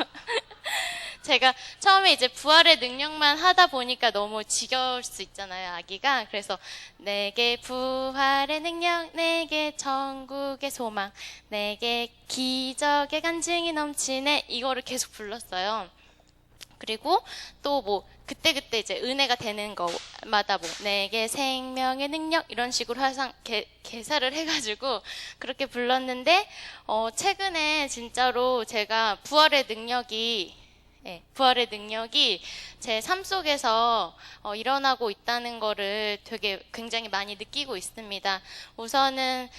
제가 처음에 이제 부활의 능력만 하다 보니까 너무 지겨울 수 있잖아요, 아기가. 그래서 내게 부활의 능력, 내게 천국의 소망, 내게 기적의 간증이 넘치네 이거를 계속 불렀어요. 그리고 또 뭐 그때그때 이제 은혜가 되는 거마다 뭐 내게 생명의 능력 이런 식으로 항상 개사를 해가지고 그렇게 불렀는데 최근에 진짜로 제가 부활의 능력이 제 삶 속에서 일어나고 있다는 거를 되게 굉장히 많이 느끼고 있습니다. 우선은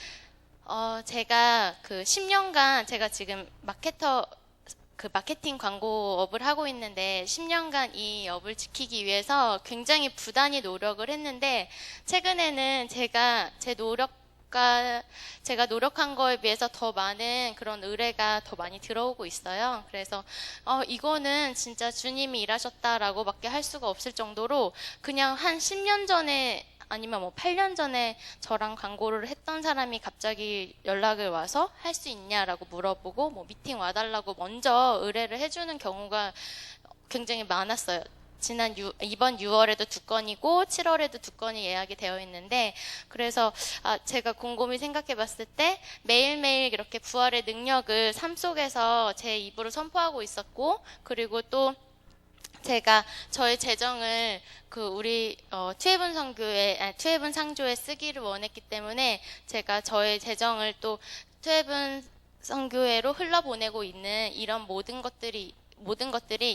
제가 그 10년간 제가 지금 마케팅 광고업을 하고 있는데 10년간 이 업을 지키기 위해서 굉장히 부단히 노력을 했는데 최근에는 제가 노력한 거에 비해서 더 많은 그런 의뢰가 더 많이 들어오고 있어요. 그래서 이거는 진짜 주님이 일하셨다라고밖에 할 수가 없을 정도로 그냥 한 10년 전에 아니면 뭐 8년 전에 저랑 광고를 했던 사람이 갑자기 연락을 와서 할 수 있냐라고 물어보고 뭐 미팅 와달라고 먼저 의뢰를 해주는 경우가 굉장히 많았어요. 이번 6월에도 2건이고 7월에도 2건이 예약이 되어 있는데 그래서 제가 곰곰이 생각해 봤을 때 매일매일 이렇게 부활의 능력을 삶 속에서 제 입으로 선포하고 있었고 그리고 또 제가 저의 재정을 우리 투애분 상조에 쓰기를 원했기 때문에 제가 저의 재정을 또 투애분 선교회로 흘러보내고 있는 이런 모든 것들이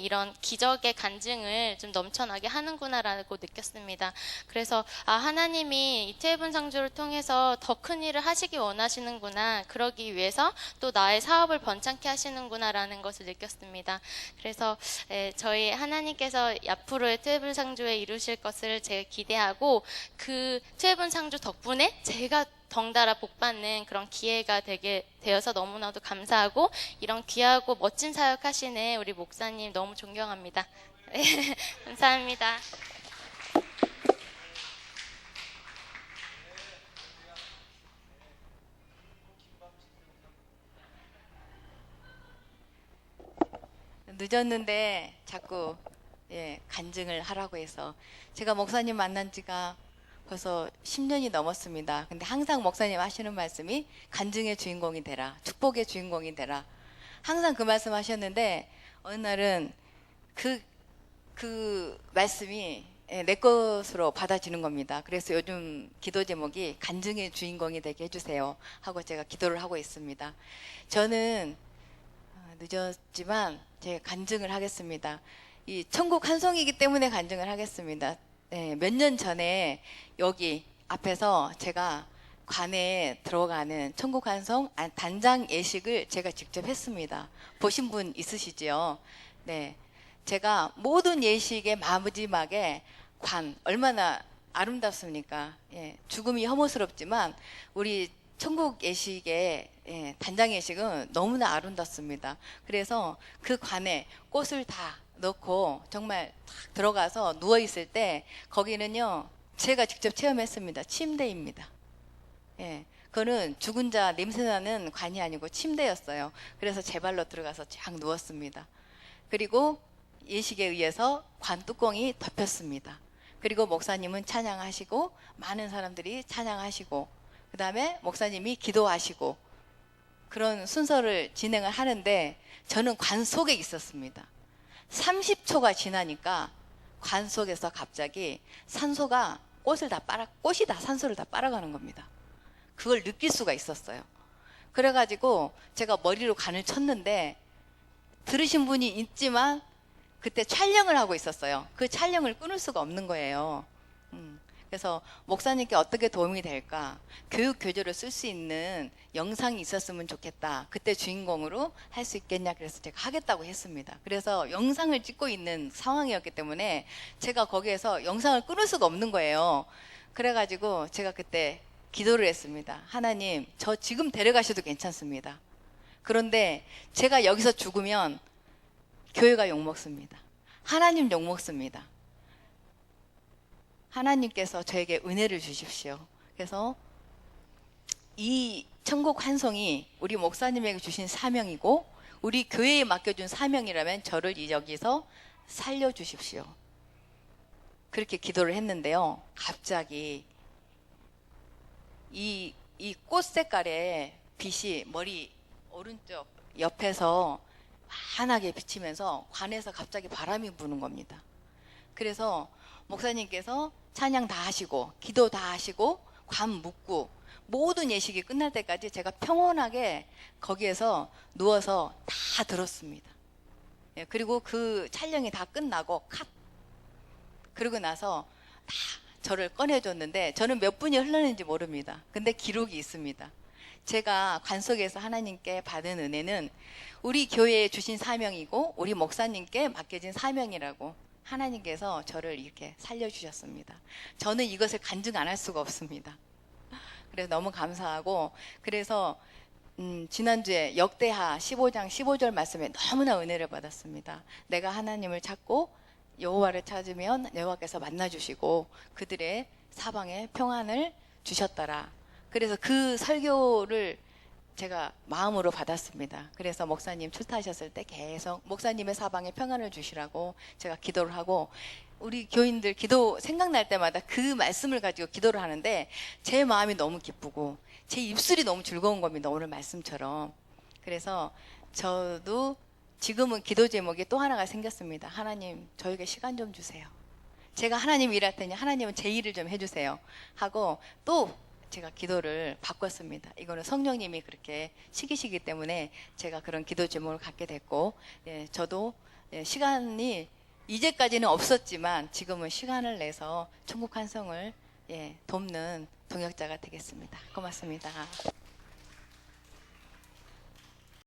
이런 기적의 간증을 좀 넘쳐나게 하는구나라고 느꼈습니다. 그래서 하나님이 이 투애분 상조를 통해서 더 큰 일을 하시기 원하시는구나. 그러기 위해서 또 나의 사업을 번창케 하시는구나라는 것을 느꼈습니다. 그래서 저희 하나님께서 앞으로의 투애분 상조에 이루실 것을 제가 기대하고 그 투애분 상조 덕분에 제가 덩달아 복받는 그런 기회가 되게 되어서 너무나도 감사하고 이런 귀하고 멋진 사역 하시는 우리 목사님 너무 존경합니다. 감사합니다. 늦었는데 자꾸 간증을 하라고 해서 제가 목사님 만난 지가 벌써 10년이 넘었습니다. 근데 항상 목사님 하시는 말씀이 간증의 주인공이 되라, 축복의 주인공이 되라. 항상 그 말씀 하셨는데 어느 날은 그 말씀이 내 것으로 받아지는 겁니다. 그래서 요즘 기도 제목이 간증의 주인공이 되게 해주세요 하고 제가 기도를 하고 있습니다. 저는 늦었지만 제가 간증을 하겠습니다. 이 천국 한 송이기 때문에 간증을 하겠습니다. 몇 년 전에 여기 앞에서 제가 관에 들어가는 천국 한송 단장 예식을 제가 직접 했습니다. 보신 분 있으시지요? 네, 제가 모든 예식의 마지막에 관 얼마나 아름답습니까? 죽음이 혐오스럽지만 우리 천국 예식의 단장 예식은 너무나 아름답습니다. 그래서 그 관에 꽃을 다 넣고 정말 딱 들어가서 누워 있을 때 거기는요 제가 직접 체험했습니다. 침대입니다. 그거는 죽은 자 냄새나는 관이 아니고 침대였어요. 그래서 제 발로 들어가서 쫙 누웠습니다. 그리고 예식에 의해서 관 뚜껑이 덮였습니다. 그리고 목사님은 찬양하시고 많은 사람들이 찬양하시고 그 다음에 목사님이 기도하시고 그런 순서를 진행을 하는데 저는 관 속에 있었습니다. 30초가 지나니까 관 속에서 갑자기 산소가 꽃이 다 산소를 다 빨아가는 겁니다. 그걸 느낄 수가 있었어요. 그래가지고 제가 머리로 간을 쳤는데 들으신 분이 있지만 그때 촬영을 하고 있었어요. 그 촬영을 끊을 수가 없는 거예요. 그래서 목사님께 어떻게 도움이 될까? 교육 교재로 쓸 수 있는 영상이 있었으면 좋겠다. 그때 주인공으로 할 수 있겠냐? 그래서 제가 하겠다고 했습니다. 그래서 영상을 찍고 있는 상황이었기 때문에 제가 거기에서 영상을 끊을 수가 없는 거예요. 그래가지고 제가 그때 기도를 했습니다. 하나님, 저 지금 데려가셔도 괜찮습니다. 그런데 제가 여기서 죽으면 교회가 욕먹습니다. 하나님 욕먹습니다. 하나님께서 저에게 은혜를 주십시오. 그래서 이 천국 환송이 우리 목사님에게 주신 사명이고 우리 교회에 맡겨준 사명이라면 저를 여기서 살려주십시오. 그렇게 기도를 했는데요. 갑자기 이 꽃 색깔의 빛이 머리 오른쪽 옆에서 환하게 비치면서 관에서 갑자기 바람이 부는 겁니다. 그래서 목사님께서 찬양 다 하시고 기도 다 하시고 관 묻고 모든 예식이 끝날 때까지 제가 평온하게 거기에서 누워서 다 들었습니다. 예, 그리고 그 촬영이 다 끝나고 컷! 그러고 나서 다 저를 꺼내줬는데 저는 몇 분이 흘렀는지 모릅니다. 근데 기록이 있습니다. 제가 관 속에서 하나님께 받은 은혜는 우리 교회에 주신 사명이고 우리 목사님께 맡겨진 사명이라고 하나님께서 저를 이렇게 살려주셨습니다. 저는 이것을 간증 안 할 수가 없습니다. 그래서 너무 감사하고 그래서 지난주에 역대하 15장 15절 말씀에 너무나 은혜를 받았습니다. 내가 하나님을 찾고 여호와를 찾으면 여호와께서 만나주시고 그들의 사방에 평안을 주셨더라. 그래서 그 설교를 제가 마음으로 받았습니다. 그래서 목사님 출타하셨을 때 계속 목사님의 사방에 평안을 주시라고 제가 기도를 하고 우리 교인들 기도 생각날 때마다 그 말씀을 가지고 기도를 하는데 제 마음이 너무 기쁘고 제 입술이 너무 즐거운 겁니다. 오늘 말씀처럼. 그래서 저도 지금은 기도 제목이 또 하나가 생겼습니다. 하나님, 저에게 시간 좀 주세요. 제가 하나님 일할 테니 하나님은 제 일을 좀 해주세요. 하고 또 제가 기도를 바꿨습니다. 이거는 성령님이 그렇게 시키시기 때문에 제가 그런 기도 제목을 갖게 됐고, 예, 저도 시간이 이제까지는 없었지만 지금은 시간을 내서 천국 환송을 돕는 동역자가 되겠습니다. 고맙습니다.